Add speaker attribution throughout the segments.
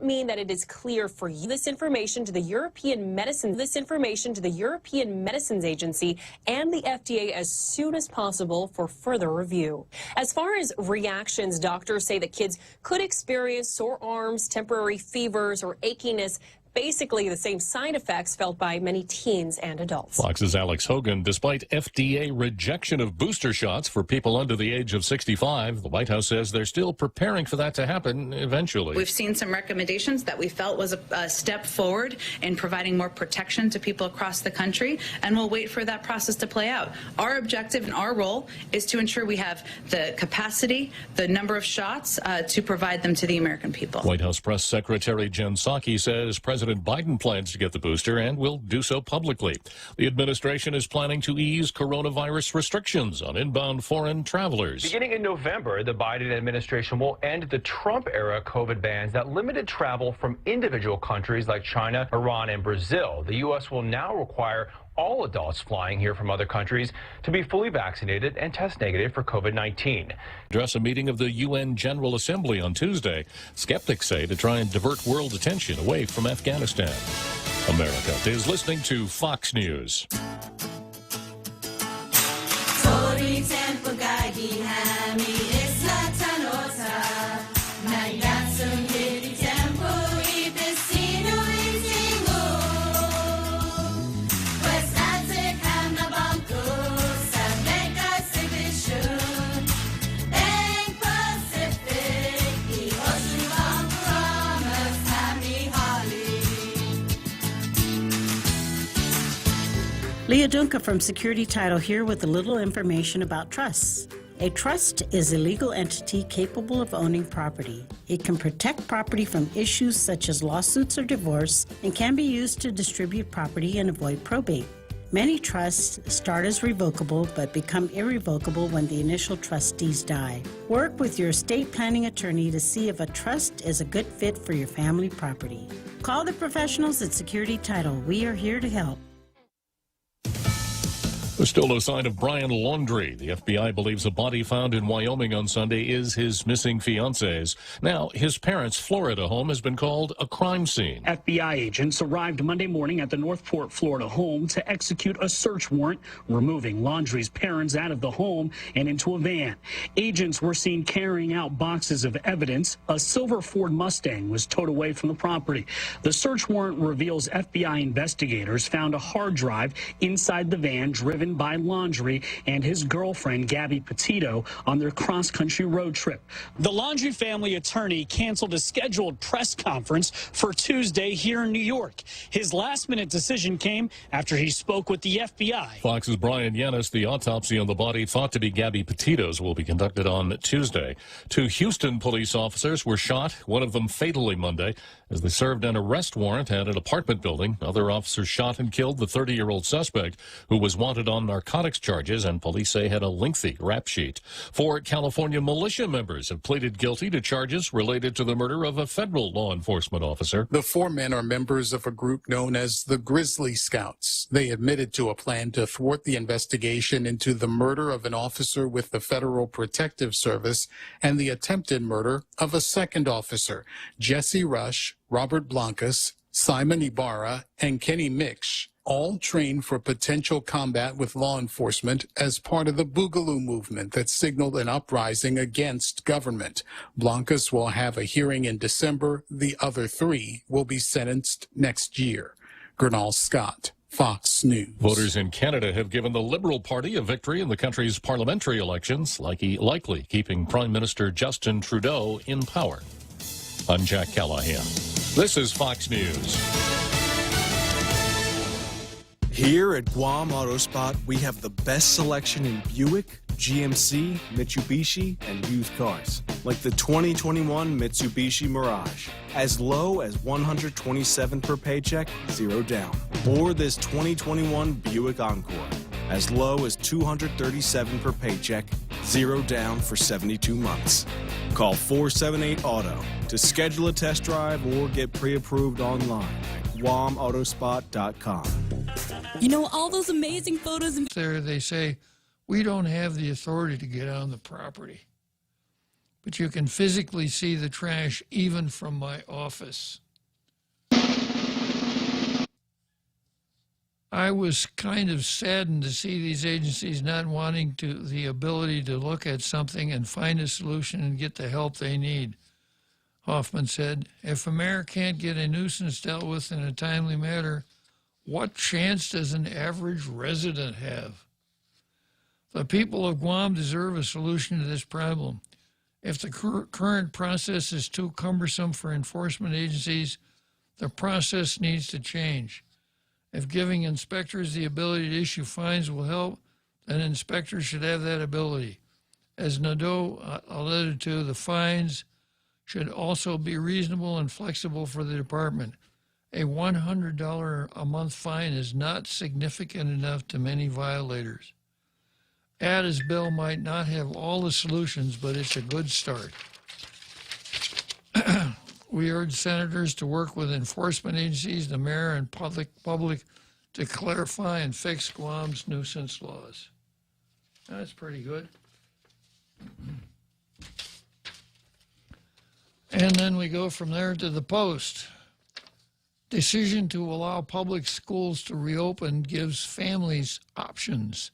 Speaker 1: Mean that it is clear for you this information to the European Medicines Agency and the FDA as soon as possible for further review. As far as reactions, doctors say that kids could experience sore arms, temporary fevers, or achiness, basically the same side effects felt by many teens and adults.
Speaker 2: Fox's Alex Hogan. Despite FDA rejection of booster shots for people under the age of 65, the White House says they're still preparing for that to happen eventually.
Speaker 3: We've seen some recommendations that we felt was a step forward in providing more protection to people across the country, and we'll wait for that process to play out. Our objective and our role is to ensure we have the capacity, the number of shots to provide them to the American people.
Speaker 2: White House Press Secretary Jen Psaki says President Biden plans to get the booster and will do so publicly. The administration is planning to ease coronavirus restrictions on inbound foreign travelers.
Speaker 4: Beginning in November, the Biden administration will end the Trump-era COVID bans that limited travel from individual countries like China, Iran, and Brazil. The U.S. will now require all adults flying here from other countries to be fully vaccinated and test negative for COVID-19.
Speaker 2: Address a meeting of the UN General Assembly on Tuesday. Skeptics say to try and divert world attention away from Afghanistan. America is listening to Fox News.
Speaker 5: Leah Dunca from Security Title here with a little information about trusts. A trust is a legal entity capable of owning property. It can protect property from issues such as lawsuits or divorce and can be used to distribute property and avoid probate. Many trusts start as revocable but become irrevocable when the initial trustees die. Work with your estate planning attorney to see if a trust is a good fit for your family property. Call the professionals at Security Title. We are here to help.
Speaker 2: There's still no sign of Brian Laundrie. The FBI believes a body found in Wyoming on Sunday is his missing fiance's. Now, his parents' Florida home has been called a crime scene.
Speaker 6: FBI agents arrived Monday morning at the Northport, Florida home to execute a search warrant, removing Laundrie's parents out of the home and into a van. Agents were seen carrying out boxes of evidence. A silver Ford Mustang was towed away from the property. The search warrant reveals FBI investigators found a hard drive inside the van driven by Laundrie and his girlfriend, Gabby Petito, on their cross-country road trip. The Laundrie family attorney canceled a scheduled press conference for Tuesday here in New York. His last-minute decision came after he spoke with the FBI.
Speaker 2: Fox's Brian Yanis. The autopsy on the body thought to be Gabby Petito's will be conducted on Tuesday. 2 Houston police officers were shot, one of them fatally Monday, as they served an arrest warrant at an apartment building. Other officers shot and killed the 30-year-old suspect, who was wanted on narcotics charges and police say had a lengthy rap sheet. 4 California militia members have pleaded guilty to charges related to the murder of a federal law enforcement officer.
Speaker 7: The 4 men are members of a group known as the Grizzly Scouts. They admitted to a plan to thwart the investigation into the murder of an officer with the Federal Protective Service and the attempted murder of a second officer, Jesse Rush, Robert Blancas, Simon Ibarra, and Kenny Mix, all trained for potential combat with law enforcement as part of the Boogaloo movement that signaled an uprising against government. Blancas will have a hearing in December. The other 3 will be sentenced next year. Gernal Scott, Fox News.
Speaker 2: Voters in Canada have given the Liberal Party a victory in the country's parliamentary elections, likely keeping Prime Minister Justin Trudeau in power. I'm Jack Callahan. This is Fox News.
Speaker 8: Here at Guam Auto Spot, we have the best selection in Buick, GMC, Mitsubishi, and used cars. Like the 2021 Mitsubishi Mirage, as low as $127 per paycheck, 0 down. Or this 2021 Buick Encore, as low as $237 per paycheck, 0 down for 72 months. Call 478-AUTO to schedule a test drive or get pre-approved online at GuamAutospot.com.
Speaker 9: You know, all those amazing photos and
Speaker 10: there they say, we don't have the authority to get on the property. but you can physically see the trash even from my office. I was kind of saddened to see these agencies not wanting the ability to look at something and find a solution and get the help they need. Hoffman said, if a mayor can't get a nuisance dealt with in a timely manner, what chance does an average resident have? The people of Guam deserve a solution to this problem. If the current process is too cumbersome for enforcement agencies, the process needs to change. If giving inspectors the ability to issue fines will help, then inspectors should have that ability. As Nadeau alluded to, the fines should also be reasonable and flexible for the department. A $100 a month fine is not significant enough to many violators. Ada's bill might not have all the solutions, but it's a good start. We urge senators to work with enforcement agencies, the mayor, and public to clarify and fix Guam's nuisance laws. That's pretty good. And then we go from there to the Post. Decision to allow public schools to reopen gives families options.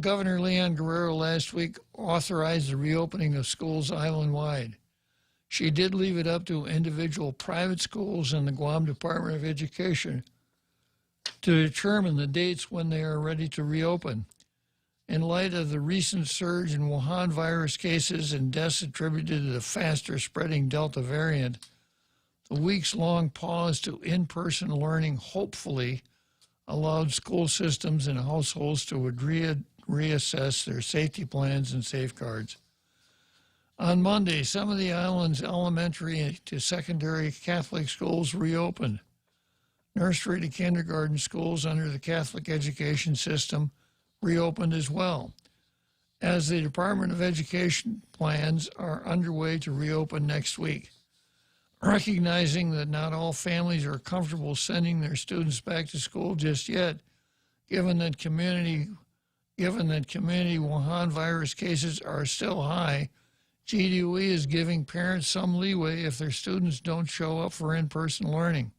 Speaker 10: Governor Leon Guerrero last week authorized the reopening of schools island-wide. She did leave it up to individual private schools and the Guam Department of Education to determine the dates when they are ready to reopen. In light of the recent surge in Wuhan virus cases and deaths attributed to the faster spreading Delta variant, the weeks-long pause to in-person learning hopefully allowed school systems and households to reassess their safety plans and safeguards. On Monday, some of the island's elementary to secondary Catholic schools reopened. Nursery to kindergarten schools under the Catholic education system reopened as well, as the Department of Education plans are underway to reopen next week. Recognizing that not all families are comfortable sending their students back to school just yet, given that community Wuhan virus cases are still high, GDOE is giving parents some leeway if their students don't show up for in-person learning.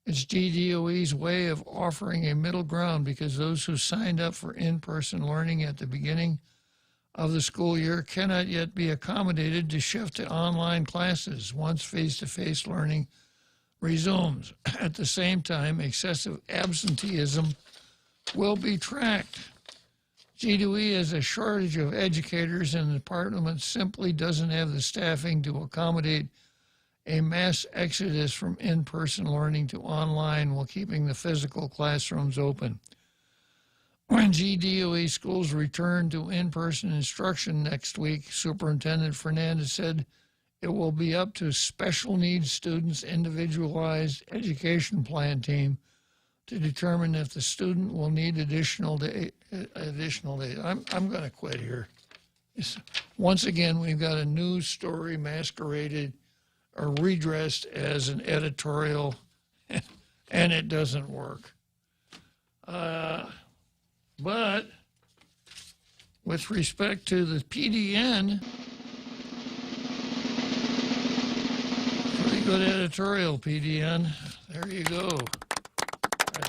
Speaker 10: It's GDOE's way of offering a middle ground because those who signed up for in-person learning at the beginning of the school year cannot yet be accommodated to shift to online classes once face-to-face learning resumes. At the same time, excessive absenteeism will be tracked. GDOE has a shortage of educators, and the department simply doesn't have the staffing to accommodate a mass exodus from in-person learning to online while keeping the physical classrooms open. When GDOE schools return to in-person instruction next week, Superintendent Fernandez said it will be up to special needs students' individualized education plan team to determine if the student will need additional days. I'm going to quit here. Once again, we've got a news story masqueraded or redressed as an editorial, and it doesn't work. But with respect to the PDN, pretty good editorial, PDN. There you go. I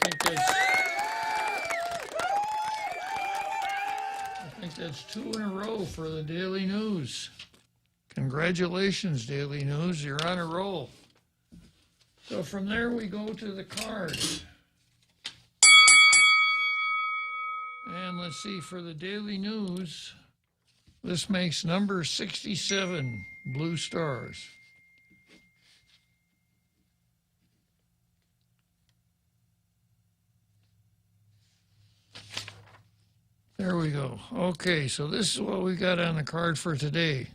Speaker 10: think that's 2 in a row for the Daily News. Congratulations, Daily News. You're on a roll. So from there we go to the cards. And let's see, for the Daily News, this makes number 67, blue stars. There we go. Okay, so this is what we got on the card for today.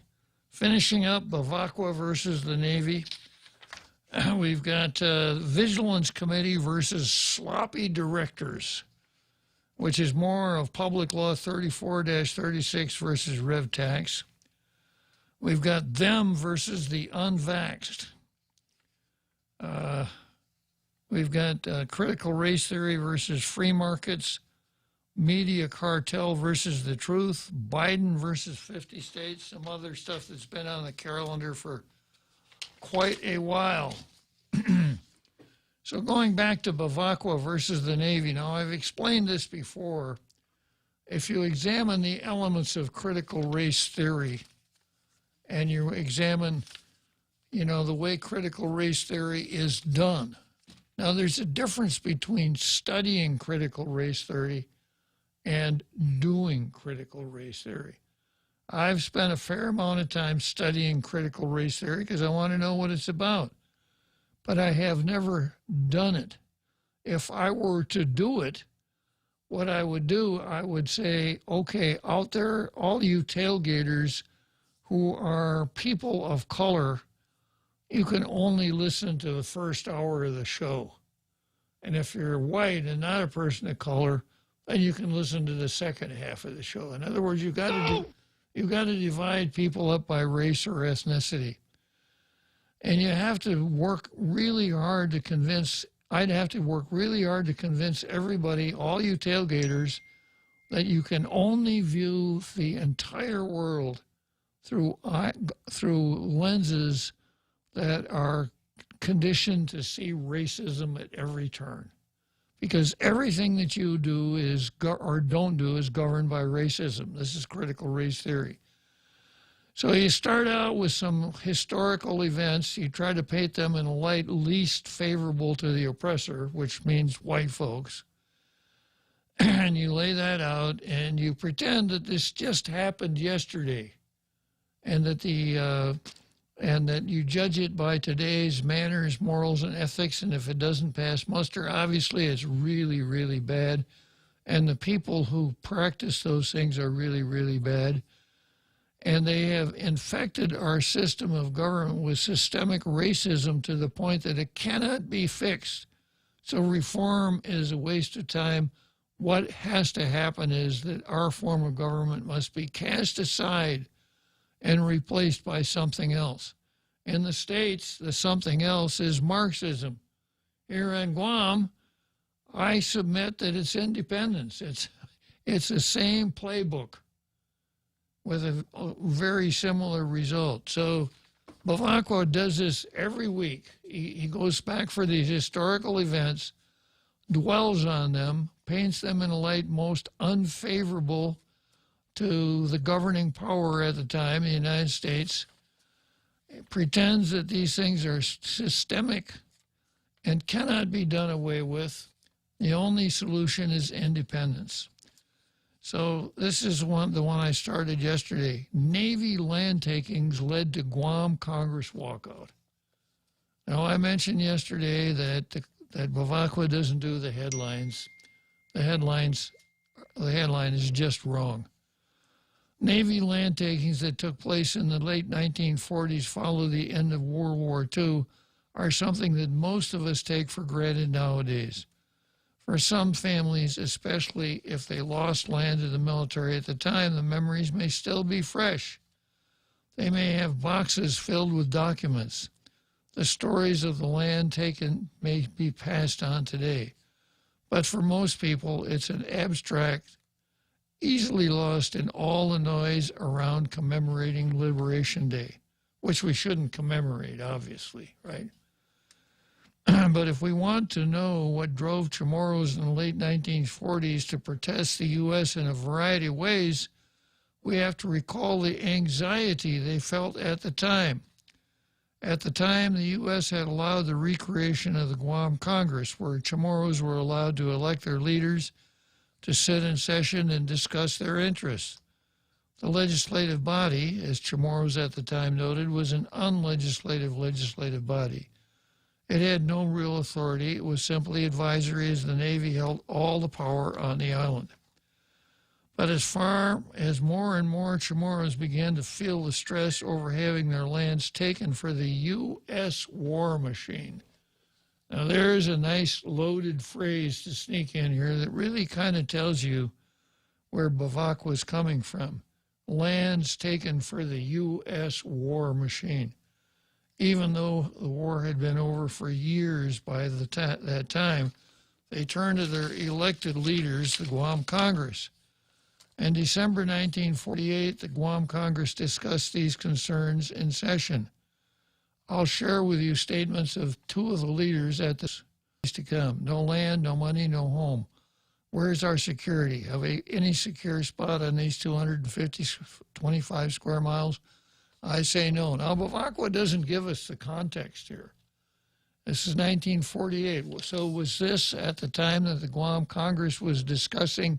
Speaker 10: Finishing up Bavacqua versus the Navy. We've got Vigilance Committee versus sloppy directors, which is more of Public Law 34-36 versus Rev Tax. We've got them versus the unvaxxed. We've got critical race theory versus free markets, media cartel versus the truth, Biden versus 50 states, some other stuff that's been on the calendar for quite a while. So going back to Bavacqua versus the Navy, now I've explained this before. If you examine the elements of critical race theory and you examine, the way critical race theory is done. Now there's a difference between studying critical race theory and doing critical race theory. I've spent a fair amount of time studying critical race theory because I want to know what it's about, but I have never done it. If I were to do it, what I would do, I would say, okay, out there, all you tailgaters who are people of color, you can only listen to the first hour of the show. And if you're white and not a person of color, then you can listen to the second half of the show. In other words, you've got to divide people up by race or ethnicity. And you have to work really hard to convince, I'd have to work really hard to convince everybody, all you tailgaters, that you can only view the entire world through lenses that are conditioned to see racism at every turn. Because everything that you do or don't do is governed by racism. This is critical race theory. So you start out with some historical events. You try to paint them in a light least favorable to the oppressor, which means white folks. And you lay that out and you pretend that this just happened yesterday and that you judge it by today's manners, morals, and ethics, and if it doesn't pass muster, obviously it's really, really bad, and the people who practice those things are really, really bad, and they have infected our system of government with systemic racism to the point that it cannot be fixed. So reform is a waste of time. What has to happen is that our form of government must be cast aside and replaced by something else. In the States, the something else is Marxism. Here in Guam, I submit that it's independence. It's the same playbook with a very similar result. So Bavacqua does this every week. He goes back for these historical events, dwells on them, paints them in a light most unfavorable to the governing power at the time, the United States, pretends that these things are systemic and cannot be done away with. The only solution is independence. So this is the one I started yesterday. Navy land takings led to Guam Congress walkout. Now, I mentioned yesterday that Bavacqua doesn't do the headlines. The headline is just wrong. Navy land takings that took place in the late 1940s following the end of World War II are something that most of us take for granted nowadays. For some families, especially if they lost land to the military at the time, the memories may still be fresh. They may have boxes filled with documents. The stories of the land taken may be passed on today. But for most people, it's an abstract, easily lost in all the noise around commemorating Liberation Day, which we shouldn't commemorate, obviously, right? But if we want to know what drove Chamorros in the late 1940s to protest the U.S. in a variety of ways, we have to recall the anxiety they felt at the time. At the time, the U.S. had allowed the recreation of the Guam Congress, where Chamorros were allowed to elect their leaders, to sit in session and discuss their interests. The legislative body, as Chamorros at the time noted, was an unlegislative legislative body. It had no real authority. It was simply advisory, as the Navy held all the power on the island. But as far as more and more Chamorros began to feel the stress over having their lands taken for the U.S. war machine. Now, there's a nice loaded phrase to sneak in here that really kind of tells you where Bavacqua was coming from. Lands taken for the U.S. war machine. Even though the war had been over for years by that time, they turned to their elected leaders, the Guam Congress. In December 1948, the Guam Congress discussed these concerns in session. I'll share with you statements of two of the leaders at this to come. No land, no money, no home. Where's our security? Have any secure spot on these 25 square miles? I say no. Now, Bavacqua doesn't give us the context here. This is 1948. So was this at the time that the Guam Congress was discussing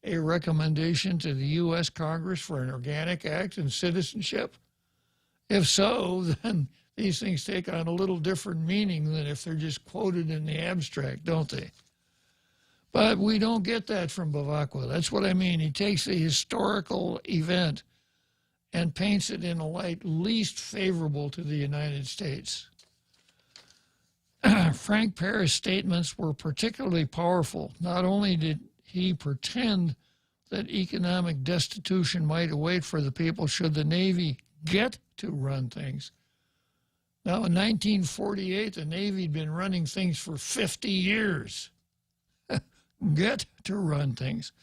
Speaker 10: a recommendation to the U.S. Congress for an Organic Act and citizenship? If so, then these things take on a little different meaning than if they're just quoted in the abstract, don't they? But we don't get that from Bavacqua. That's what I mean. He takes the historical event and paints it in a light least favorable to the United States. Frank Paris' statements were particularly powerful. Not only did he pretend that economic destitution might await for the people should the Navy get to run things. Now, in 1948, the Navy had been running things for 50 years. Get to run things,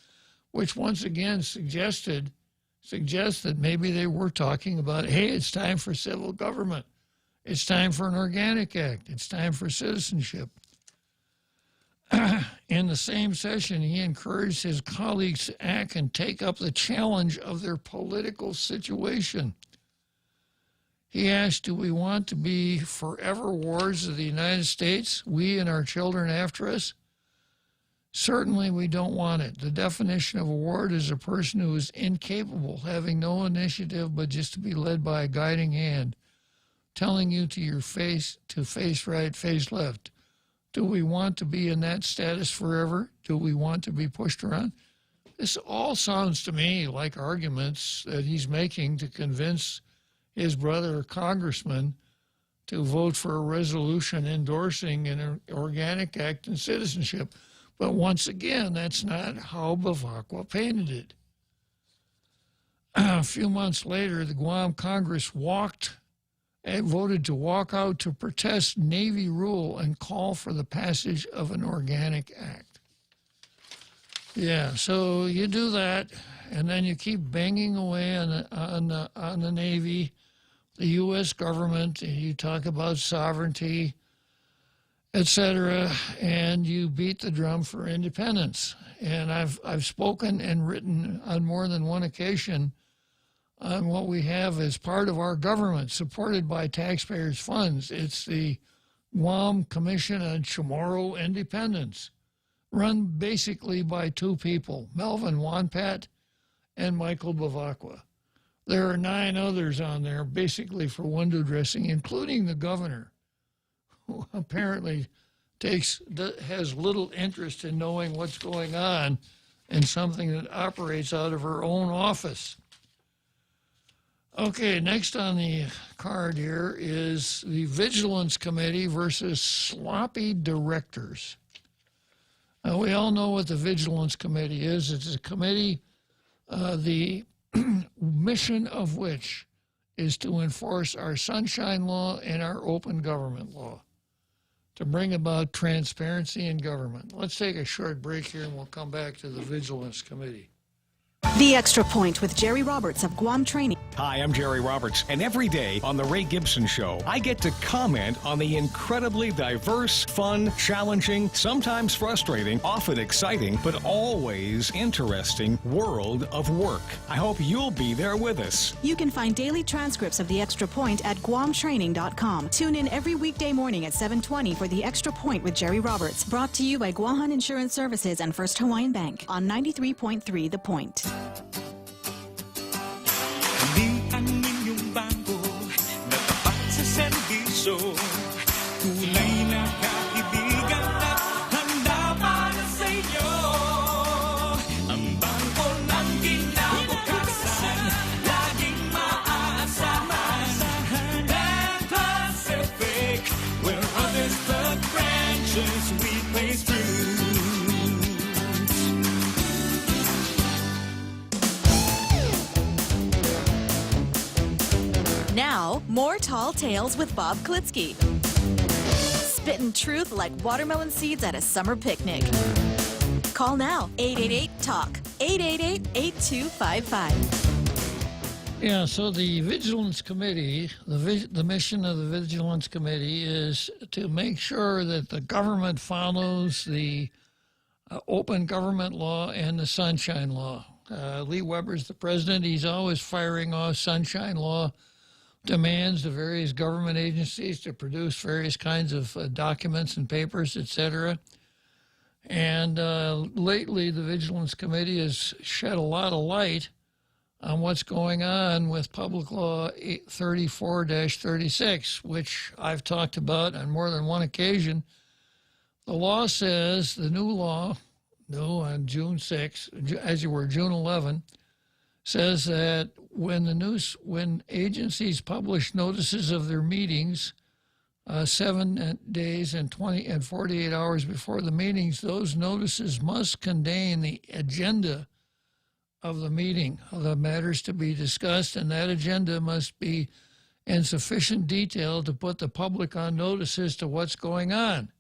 Speaker 10: which once again suggests that maybe they were talking about, hey, it's time for civil government. It's time for an Organic Act. It's time for citizenship. In the same session, he encouraged his colleagues to act and take up the challenge of their political situation. He asked, do we want to be forever wards of the United States, we and our children after us? Certainly we don't want it. The definition of a ward is a person who is incapable, having no initiative but just to be led by a guiding hand, telling you to your face, to face right, face left. Do we want to be in that status forever? Do we want to be pushed around? This all sounds to me like arguments that he's making to convince his brother congressman to vote for a resolution endorsing an Organic Act and citizenship. But once again, that's not how Bavacqua painted it. A few months later, the Guam Congress voted to walk out to protest Navy rule and call for the passage of an Organic Act. Yeah, so you do that, and then you keep banging away on the Navy, the U.S. government, and you talk about sovereignty, etc., and you beat the drum for independence. And I've spoken and written on more than one occasion on what we have as part of our government, supported by taxpayers' funds. It's the Guam Commission on Chamorro Independence, run basically by two people, Melvin Wanpat and Michael Bavacqua. There are 9 others on there, basically for window dressing, including the governor, who apparently has little interest in knowing what's going on in something that operates out of her own office. Okay, next on the card here is the Vigilance Committee versus sloppy directors. Now, we all know what the Vigilance Committee is. It's a committee, the mission of which is to enforce our Sunshine Law and our Open Government Law, to bring about transparency in government. Let's take a short break here and we'll come back to the Vigilance Committee.
Speaker 11: The Extra Point with Jerry Roberts of Guam Training.
Speaker 12: Hi, I'm Jerry Roberts, and every day on The Ray Gibson Show, I get to comment on the incredibly diverse, fun, challenging, sometimes frustrating, often exciting, but always interesting world of work. I hope you'll be there with us.
Speaker 11: You can find daily transcripts of The Extra Point at guamtraining.com. Tune in every weekday morning at 7:20 for The Extra Point with Jerry Roberts, brought to you by Guahan Insurance Services and First Hawaiian Bank on 93.3 The Point.
Speaker 13: Tunay na kaibigan at handa para sa iyo. Ang bangko ng kinabukasan, laging maaasahan. And Pacific, where others plug branches, we place roots.
Speaker 11: Now, more Tall Tales with Bob Klitzkie. spitting truth like watermelon seeds at a summer picnic. Call now, 888-TALK, 888-8255.
Speaker 10: Yeah, so the Vigilance Committee, the mission of the Vigilance Committee is to make sure that the government follows the open government law and the Sunshine Law. Lee Weber's the president. He's always firing off Sunshine Law demands to various government agencies to produce various kinds of documents and papers, etc. And lately, the Vigilance Committee has shed a lot of light on what's going on with Public Law 34-36, which I've talked about on more than one occasion. The law says, the new law, new on June 6, as you were, June 11, says that when agencies publish notices of their meetings 7 days and 20 and 48 hours before the meetings, those notices must contain the agenda of the meeting, of the matters to be discussed, and that agenda must be in sufficient detail to put the public on notice as to what's going on.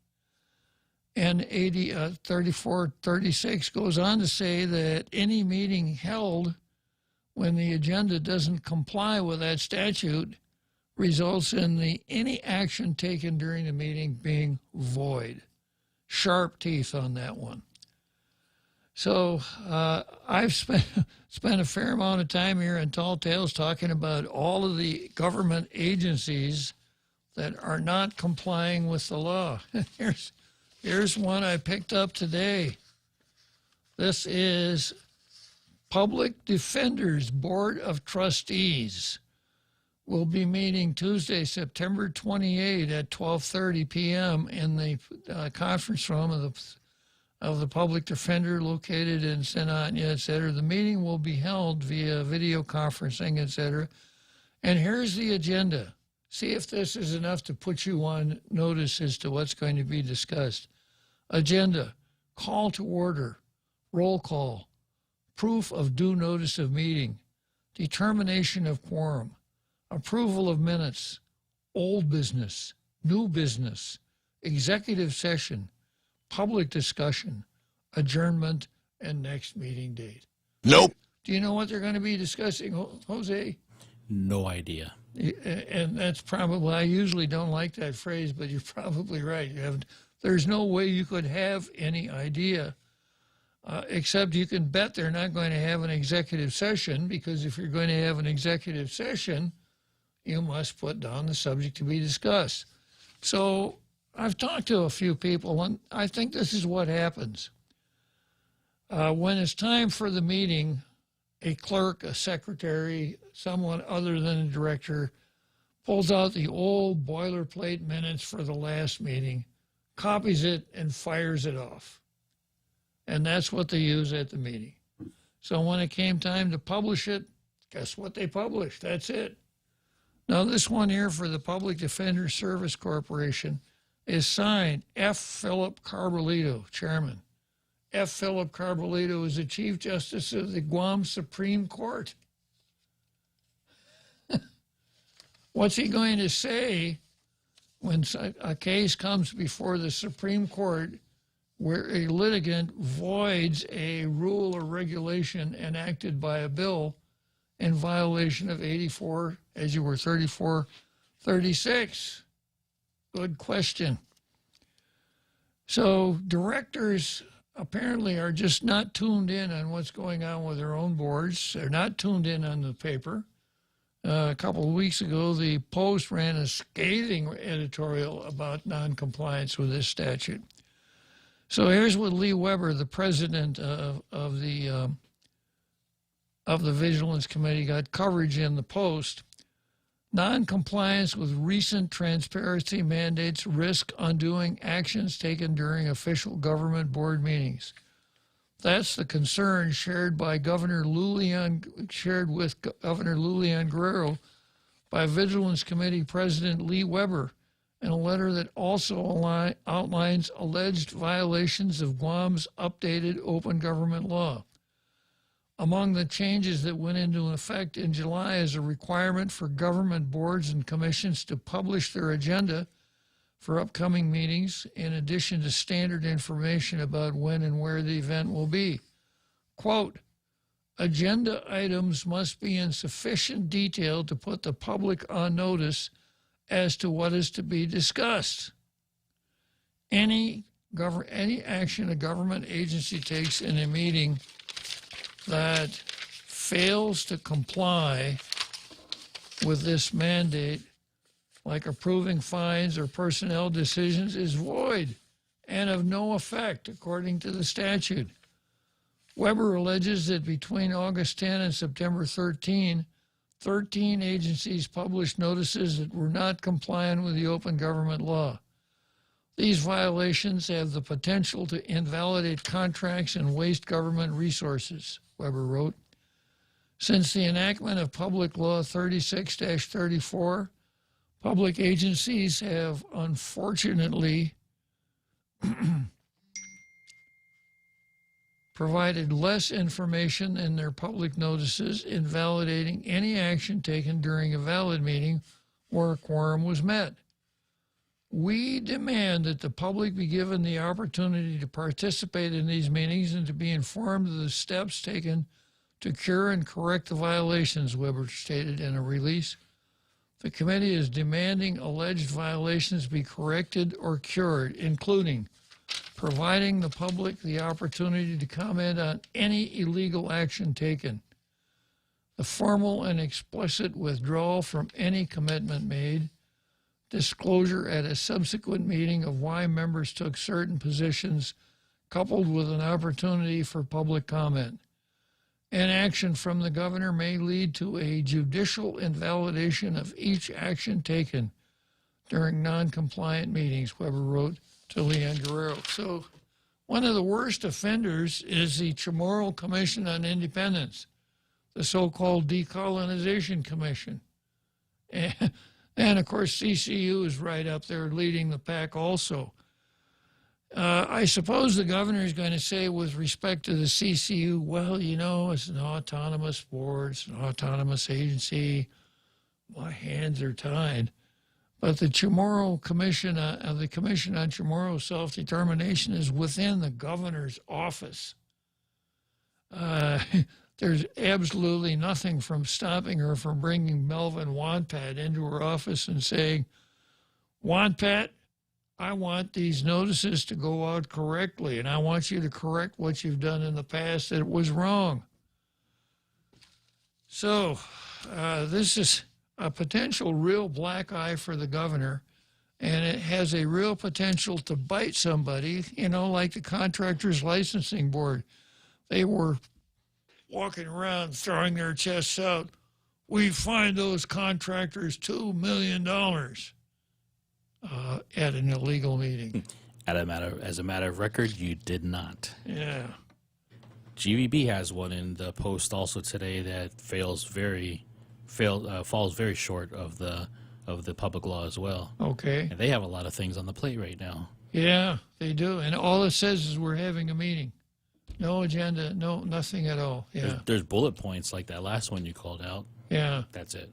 Speaker 10: And 34-36 goes on to say that any meeting held when the agenda doesn't comply with that statute results in any action taken during the meeting being void. Sharp teeth on that one. So I've spent a fair amount of time here in Tall Tales talking about all of the government agencies that are not complying with the law. Here's one I picked up today. This is Public Defender's Board of Trustees. Will be meeting Tuesday, September 28 at 12:30 p.m. in the conference room of the Public Defender located in St. Anya, etc. The meeting will be held via video conferencing, etc. And here's the agenda. See if this is enough to put you on notice as to what's going to be discussed. Agenda, call to order, roll call, proof of due notice of meeting, determination of quorum, approval of minutes, old business, new business, executive session, public discussion, adjournment, and next meeting date.
Speaker 14: Nope.
Speaker 10: Do you know what they're going to be discussing, Jose?
Speaker 14: No idea.
Speaker 10: And that's probably, I usually don't like that phrase, but you're probably right. There's no way you could have any idea, except you can bet they're not going to have an executive session, because if you're going to have an executive session, you must put down the subject to be discussed. So I've talked to a few people, and I think this is what happens. When it's time for the meeting, a clerk, a secretary, someone other than a director pulls out the old boilerplate minutes for the last meeting, copies it, and fires it off. And that's what they use at the meeting. So when it came time to publish it, guess what they published? That's it. Now, this one here for the Public Defender Service Corporation is signed F. Philip Carbolito, Chairman. F. Philip Carbolito is the Chief Justice of the Guam Supreme Court. What's he going to say when a case comes before the Supreme Court where a litigant voids a rule or regulation enacted by a bill in violation of 84, as you were, 34-36? Good question. So directors apparently are just not tuned in on what's going on with their own boards. They're not tuned in on the paper. A couple of weeks ago, the Post ran a scathing editorial about noncompliance with this statute. So here's what Lee Weber, the president of the Vigilance Committee, got coverage in the Post. Noncompliance with recent transparency mandates risk undoing actions taken during official government board meetings. That's the concern shared with Governor Lulian Guerrero by Vigilance Committee President Lee Weber in a letter that also outlines alleged violations of Guam's updated open government law. Among the changes that went into effect in July is a requirement for government boards and commissions to publish their agenda for upcoming meetings, in addition to standard information about when and where the event will be. Quote, agenda items must be in sufficient detail to put the public on notice as to what is to be discussed. Any action a government agency takes in a meeting that fails to comply with this mandate, like approving fines or personnel decisions, is void and of no effect, according to the statute. Weber alleges that between August 10 and September 13 agencies published notices that were not compliant with the open government law. These violations have the potential to invalidate contracts and waste government resources, Weber wrote. Since the enactment of Public Law 36-34, public agencies have unfortunately provided less information in their public notices, invalidating any action taken during a valid meeting where a quorum was met. We demand that the public be given the opportunity to participate in these meetings and to be informed of the steps taken to cure and correct the violations, Weber stated in a release. The committee is demanding alleged violations be corrected or cured, including providing the public the opportunity to comment on any illegal action taken, the formal and explicit withdrawal from any commitment made, disclosure at a subsequent meeting of why members took certain positions, coupled with an opportunity for public comment. An action from the governor may lead to a judicial invalidation of each action taken during non-compliant meetings, Weber wrote to Leon Guerrero. So one of the worst offenders is the Chamorro Commission on Independence, the so-called Decolonization Commission. And of course, CCU is right up there leading the pack also. I suppose the governor is going to say with respect to the CCU, well, you know, it's an autonomous board, it's an autonomous agency. My hands are tied. But the Chamorro Commission, the Commission on Chamorro Self-Determination is within the governor's office. There's absolutely nothing from stopping her from bringing Melvin Wanpat into her office and saying, Wanpat, I want these notices to go out correctly, and I want you to correct what you've done in the past that was wrong. So this is a potential real black eye for the governor, and it has a real potential to bite somebody, you know, like the Contractors Licensing Board. They were walking around throwing their chests out. We fined those contractors $2 million. At an illegal meeting.
Speaker 14: As a matter of record, you did not.
Speaker 10: Yeah.
Speaker 14: GVB has one in the Post also today that falls very short of the public law as well.
Speaker 10: Okay.
Speaker 14: And they have a lot of things on the plate right now.
Speaker 10: Yeah, they do. And all it says is we're having a meeting. No agenda, nothing at all. Yeah.
Speaker 14: There's bullet points like that last one you called out.
Speaker 10: Yeah.
Speaker 14: That's it.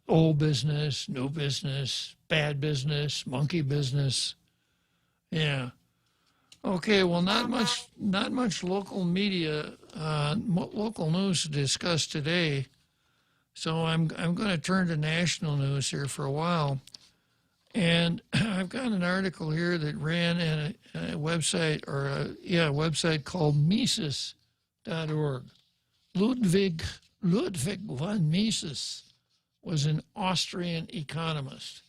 Speaker 10: Old business, new business, bad business, monkey business. Yeah. Okay, well, not much local media, local news to discuss today. So I'm going to turn to national news here for a while. And I've got an article here that ran in a website, a website called Mises.org. Ludwig von Mises was an Austrian economist.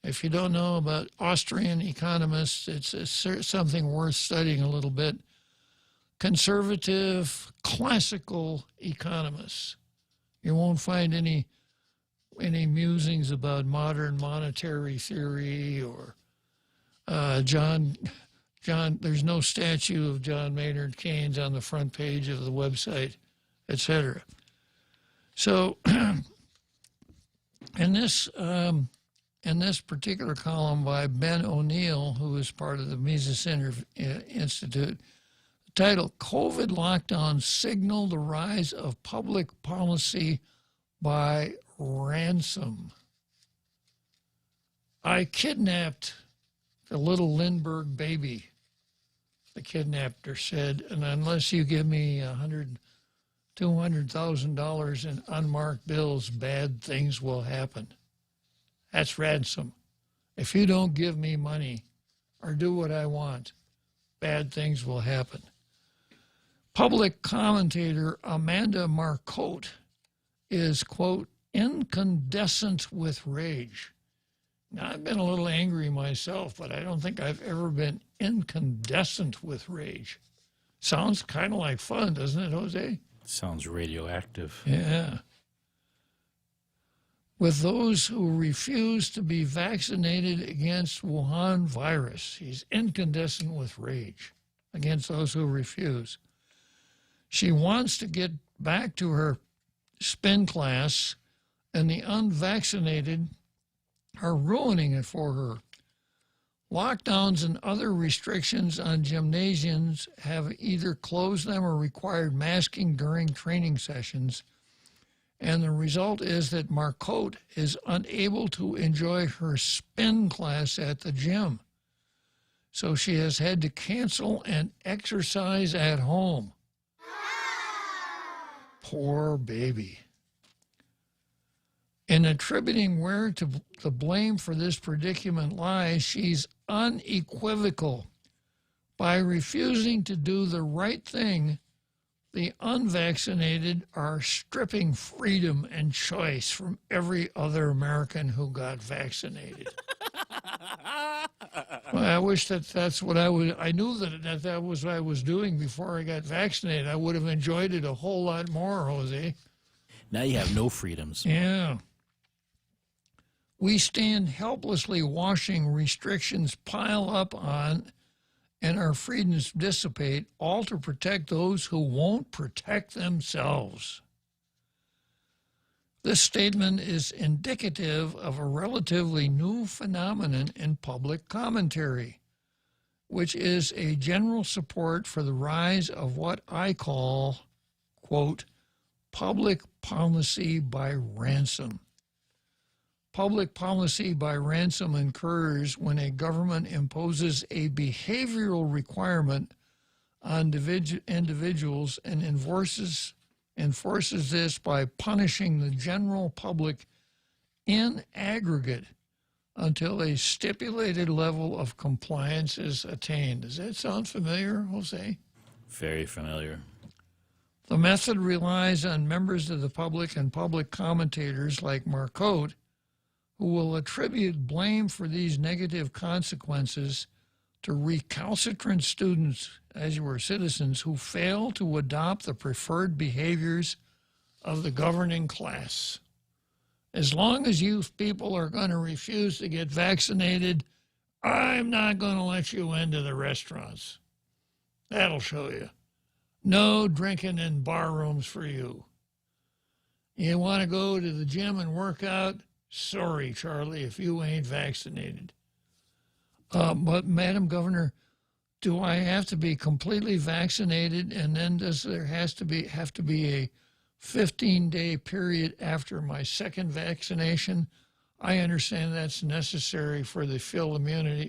Speaker 10: If you don't know about Austrian economists, it's something worth studying a little bit. Conservative, classical economists. You won't find any musings about modern monetary theory or John. There's no statue of John Maynard Keynes on the front page of the website, etc. So, in this particular column by Ben O'Neill, who is part of the Mises Institute, the title, COVID Lockdown Signal the Rise of Public Policy by Ransom. I kidnapped the little Lindbergh baby. The kidnapper said, and unless you give me $200,000 in unmarked bills, bad things will happen. That's ransom. If you don't give me money or do what I want, bad things will happen. Public commentator Amanda Marcotte is, quote, incandescent with rage. Now, I've been a little angry myself, but I don't think I've ever been incandescent with rage. Sounds kind of like fun, doesn't it, Jose?
Speaker 14: Sounds radioactive.
Speaker 10: Yeah. With those who refuse to be vaccinated against Wuhan virus. He's incandescent with rage against those who refuse. She wants to get back to her spin class, and the unvaccinated are ruining it for her. Lockdowns and other restrictions on gymnasiums have either closed them or required masking during training sessions. And the result is that Marcotte is unable to enjoy her spin class at the gym. So she has had to cancel and exercise at home. Poor baby. In attributing where to the blame for this predicament lies, she's unequivocal. By refusing to do the right thing, the unvaccinated are stripping freedom and choice from every other American who got vaccinated. Well, I wish that's what I would. I knew that was what I was doing before I got vaccinated. I would have enjoyed it a whole lot more, Jose.
Speaker 14: Now you have no freedoms.
Speaker 10: Yeah. We stand helplessly watching restrictions pile up on and our freedoms dissipate, all to protect those who won't protect themselves. This statement is indicative of a relatively new phenomenon in public commentary, which is a general support for the rise of what I call, quote, public policy by ransom. Public policy by ransom occurs when a government imposes a behavioral requirement on individuals and enforces this by punishing the general public in aggregate until a stipulated level of compliance is attained. Does that sound familiar, Jose?
Speaker 14: Very familiar.
Speaker 10: The method relies on members of the public and public commentators like Marcotte, who will attribute blame for these negative consequences to recalcitrant students, as you were citizens, who fail to adopt the preferred behaviors of the governing class. As long as you people are going to refuse to get vaccinated, I'm not going to let you into the restaurants. That'll show you. No drinking in bar rooms for you. You want to go to the gym and work out? Sorry, Charlie, if you ain't vaccinated. But, Madam Governor, do I have to be completely vaccinated, and then does there have to be a 15-day period after my second vaccination? I understand that's necessary for the full immunity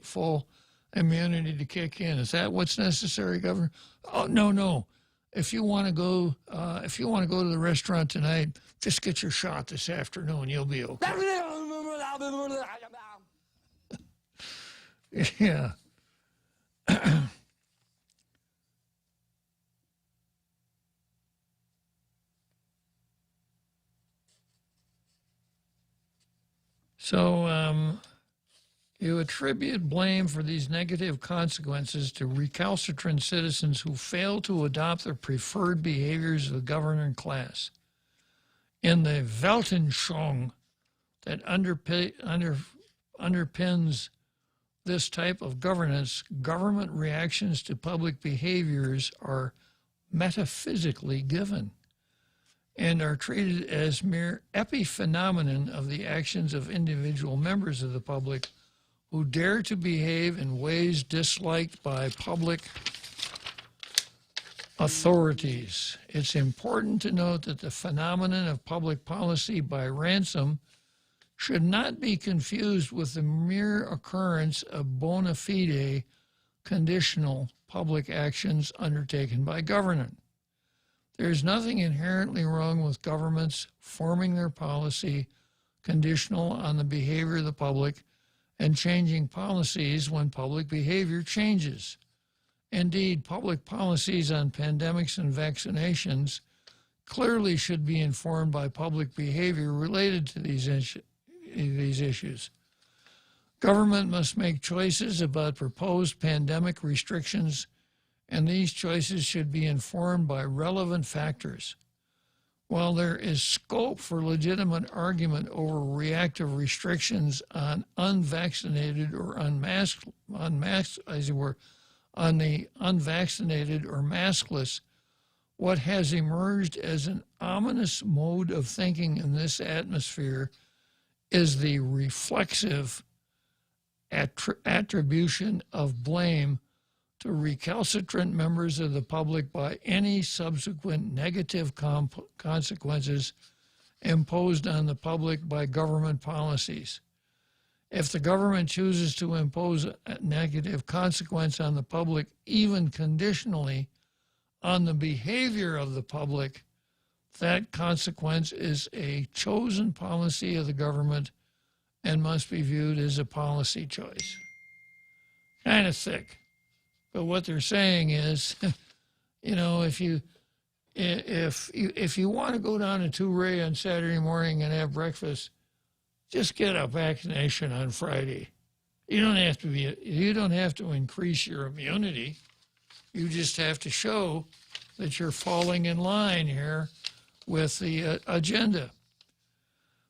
Speaker 10: to kick in. Is that what's necessary, Governor? Oh, no. If you want to go to the restaurant tonight, just get your shot this afternoon. You'll be okay. Yeah. So you attribute blame for these negative consequences to recalcitrant citizens who fail to adopt the preferred behaviors of the governing class. In the Weltanschauung that underpins this type of governance, government reactions to public behaviors are metaphysically given and are treated as mere epiphenomenon of the actions of individual members of the public who dare to behave in ways disliked by public authorities. It's important to note that the phenomenon of public policy by ransom should not be confused with the mere occurrence of bona fide conditional public actions undertaken by government. There is nothing inherently wrong with governments forming their policy conditional on the behavior of the public and changing policies when public behavior changes. Indeed, public policies on pandemics and vaccinations clearly should be informed by public behavior related to these issues. Government must make choices about proposed pandemic restrictions, and these choices should be informed by relevant factors. While there is scope for legitimate argument over reactive restrictions on unvaccinated or unmasked, as it were, on the unvaccinated or maskless, what has emerged as an ominous mode of thinking in this atmosphere is the reflexive attribution of blame to recalcitrant members of the public by any subsequent negative consequences imposed on the public by government policies. If the government chooses to impose a negative consequence on the public, even conditionally, on the behavior of the public, that consequence is a chosen policy of the government and must be viewed as a policy choice. Kind of thick. But what they're saying is, you know, if you want to go down to Two-Ray on Saturday morning and have breakfast, just get a vaccination on Friday. You don't have to increase your immunity. You just have to show that you're falling in line here with the agenda.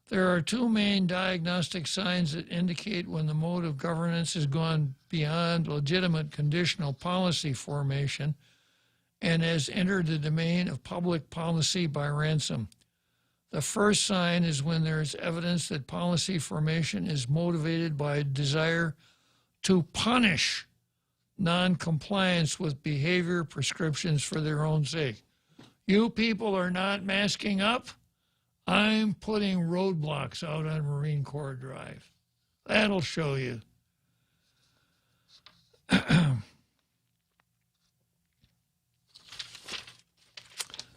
Speaker 10: There are two main diagnostic signs that indicate when the mode of governance has gone beyond legitimate conditional policy formation and has entered the domain of public policy by ransom. The first sign is when there is evidence that policy formation is motivated by a desire to punish non-compliance with behavior prescriptions for their own sake. You people are not masking up? I'm putting roadblocks out on Marine Corps Drive. That'll show you.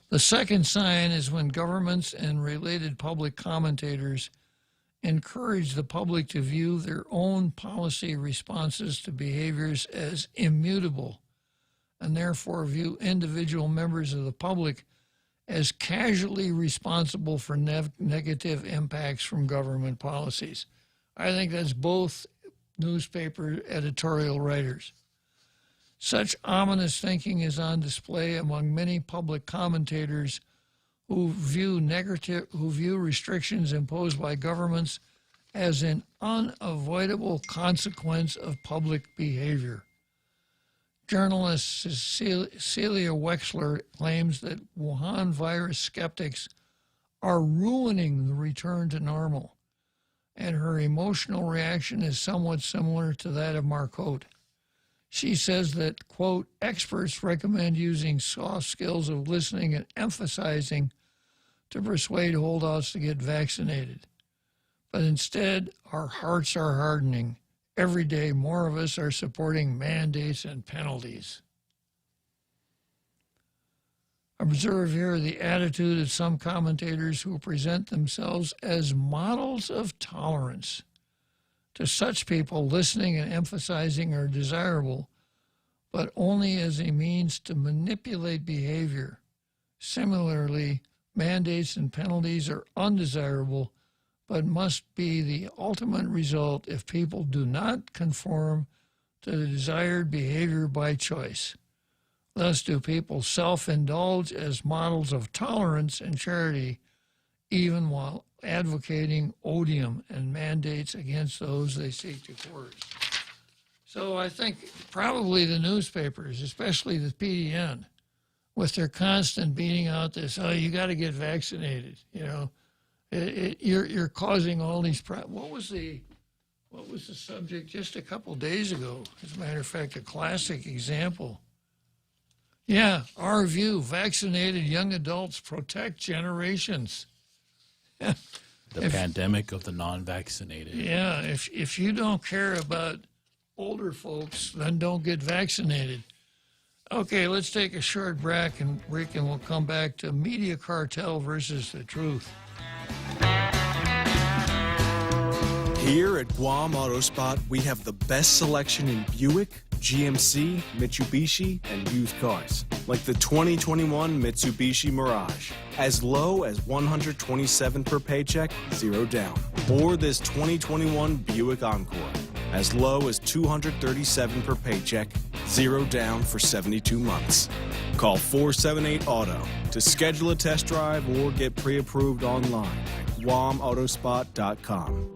Speaker 10: The second sign is when governments and related public commentators encourage the public to view their own policy responses to behaviors as immutable and therefore view individual members of the public as casually responsible for negative impacts from government policies. I think that's both newspaper editorial writers. Such ominous thinking is on display among many public commentators who view restrictions imposed by governments as an unavoidable consequence of public behavior. Journalist Celia Wexler claims that Wuhan virus skeptics are ruining the return to normal, and her emotional reaction is somewhat similar to that of Marcotte. She says that, quote, experts recommend using soft skills of listening and emphasizing to persuade holdouts to get vaccinated. But instead, our hearts are hardening. Every day, more of us are supporting mandates and penalties. Observe here the attitude of some commentators who present themselves as models of tolerance. To such people, listening and emphasizing are desirable, but only as a means to manipulate behavior. Similarly, mandates and penalties are undesirable, but must be the ultimate result if people do not conform to the desired behavior by choice. Thus do people self-indulge as models of tolerance and charity, even while advocating odium and mandates against those they seek to coerce. So I think probably the newspapers, especially the PDN, with their constant beating out this, oh, you got to get vaccinated, you know. You're causing all these problems. What was the subject just a couple days ago? As a matter of fact, a classic example. Yeah, our view, vaccinated young adults protect generations.
Speaker 14: The pandemic of the non-vaccinated.
Speaker 10: Yeah, if you don't care about older folks, then don't get vaccinated. Okay, let's take a short break and we'll come back to media cartel versus the truth.
Speaker 8: Here at Guam Autospot, we have the best selection in Buick, GMC, Mitsubishi, and used cars, like the 2021 Mitsubishi Mirage, as low as $127 per paycheck, 0 down. Or this 2021 Buick Encore, as low as $237 per paycheck, 0 down for 72 months. Call 478-AUTO to schedule a test drive or get pre-approved online at guamautospot.com.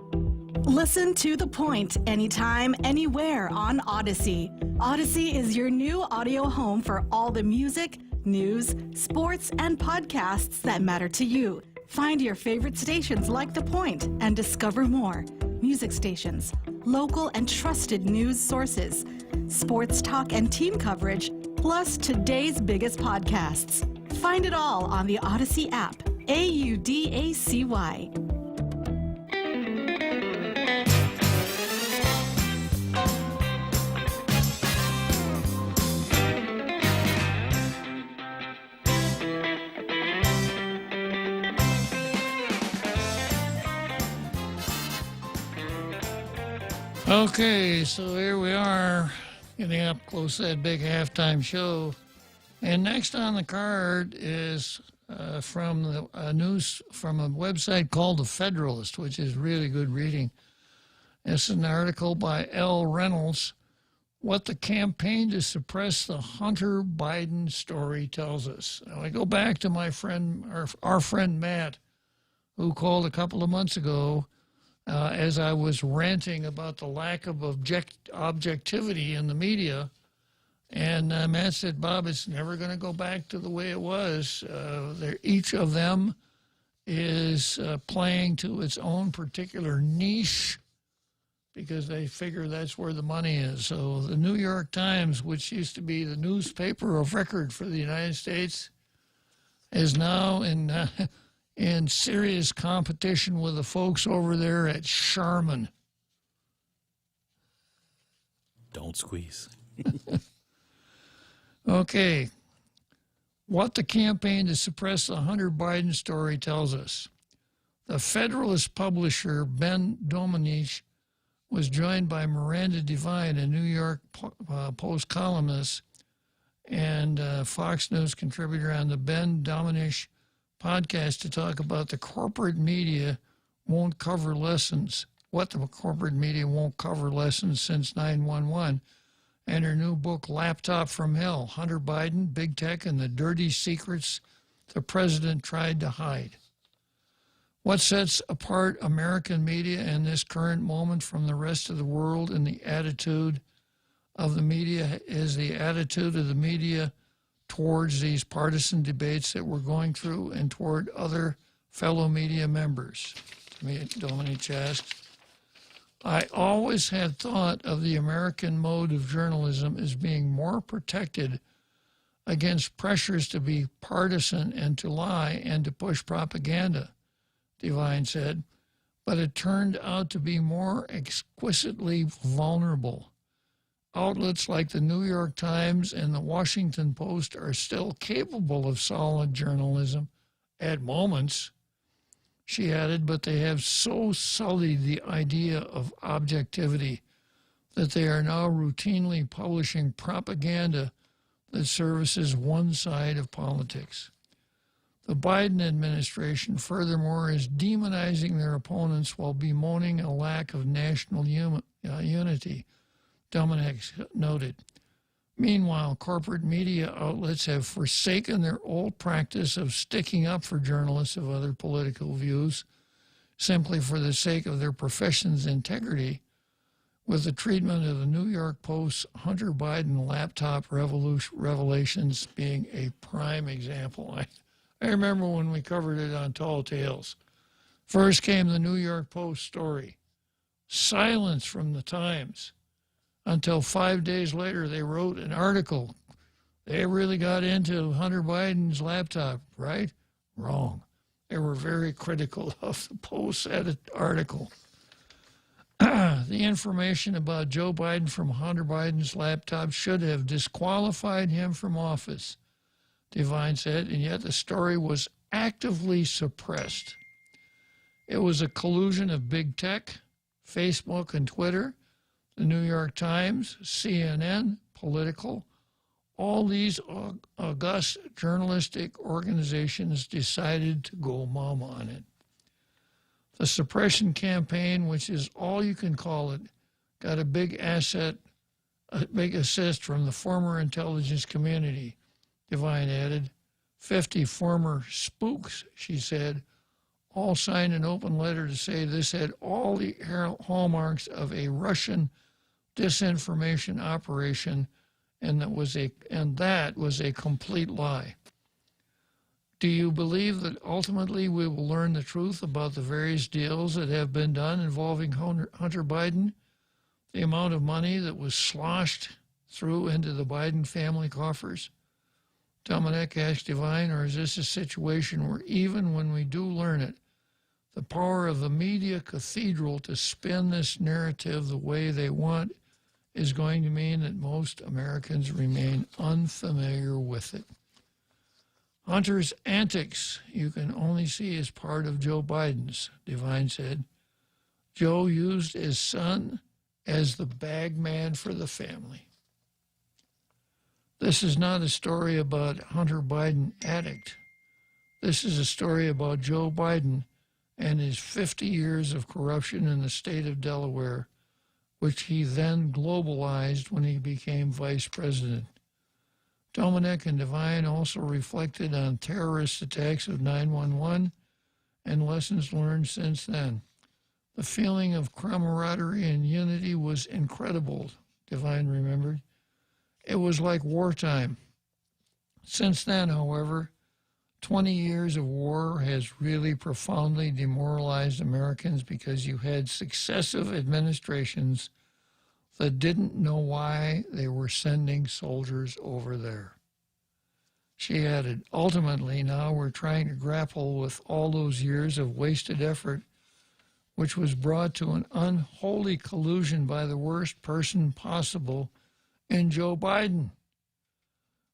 Speaker 11: Listen to The Point anytime, anywhere on Odyssey. Odyssey is your new audio home for all the music, news, sports, and podcasts that matter to you. Find your favorite stations like The Point and discover more. Music stations, local and trusted news sources, sports talk and team coverage, plus today's biggest podcasts. Find it all on the Odyssey app. AUDACY.
Speaker 10: Okay, so here we are, getting up close to that big halftime show. And next on the card is from news from a website called The Federalist, which is really good reading. This is an article by L. Reynolds, What the Campaign to Suppress the Hunter Biden Story Tells Us. Now, I go back to my friend, our friend Matt, who called a couple of months ago as I was ranting about the lack of objectivity in the media. And Matt said, Bob, it's never going to go back to the way it was. Each of them is playing to its own particular niche because they figure that's where the money is. So the New York Times, which used to be the newspaper of record for the United States, is now in serious competition with the folks over there at Charmin.
Speaker 14: Don't squeeze.
Speaker 10: Okay. What the campaign to suppress the Hunter Biden story tells us. The Federalist publisher Ben Domenech was joined by Miranda Devine, a New York Post columnist and Fox News contributor on the Ben Domenech podcast to talk about the corporate media won't cover lessons, what the corporate media won't cover lessons since 9/11, and her new book, Laptop from Hell, Hunter Biden, Big Tech, and the Dirty Secrets the President Tried to Hide. What sets apart American media in this current moment from the rest of the world and the attitude of the media is the attitude of the media towards these partisan debates that we're going through and toward other fellow media members. Domenech asked, I always had thought of the American mode of journalism as being more protected against pressures to be partisan and to lie and to push propaganda, Devine said, but it turned out to be more exquisitely vulnerable. Outlets like the New York Times and the Washington Post are still capable of solid journalism at moments, she added, but they have so sullied the idea of objectivity that they are now routinely publishing propaganda that services one side of politics. The Biden administration, furthermore, is demonizing their opponents while bemoaning a lack of national unity, Domenech noted. Meanwhile, corporate media outlets have forsaken their old practice of sticking up for journalists of other political views simply for the sake of their profession's integrity, with the treatment of the New York Post's Hunter Biden laptop revelations being a prime example. I remember when we covered it on Tall Tales. First came the New York Post story. Silence from the Times. Until 5 days later, they wrote an article. They really got into Hunter Biden's laptop, right? Wrong. They were very critical of the Post article. The information about Joe Biden from Hunter Biden's laptop should have disqualified him from office, Devine said, and yet the story was actively suppressed. It was a collusion of big tech, Facebook and Twitter, the New York Times, CNN, Political. All these august journalistic organizations decided to go mom on it. The suppression campaign, which is all you can call it, got a big assist from the former intelligence community, Devine added. 50 former spooks, she said, all signed an open letter to say this had all the hallmarks of a Russian disinformation operation, and that was a complete lie. Do you believe that ultimately we will learn the truth about the various deals that have been done involving Hunter Biden, the amount of money that was sloshed through into the Biden family coffers? Dominic asked Devine, or is this a situation where even when we do learn it, the power of the media cathedral to spin this narrative the way they want is going to mean that most Americans remain unfamiliar with it? Hunter's antics you can only see as part of Joe Biden's, Devine said. Joe used his son as the bag man for the family. This is not a story about Hunter Biden addict. This is a story about Joe Biden and his 50 years of corruption in the state of Delaware, which he then globalized when he became vice president. Dominic and Devine also reflected on terrorist attacks of 9/11 and lessons learned since then. The feeling of camaraderie and unity was incredible, Devine remembered. It was like wartime. Since then, however, 20 years of war has really profoundly demoralized Americans because you had successive administrations that didn't know why they were sending soldiers over there. She added, ultimately, now we're trying to grapple with all those years of wasted effort, which was brought to an unholy collusion by the worst person possible in Joe Biden.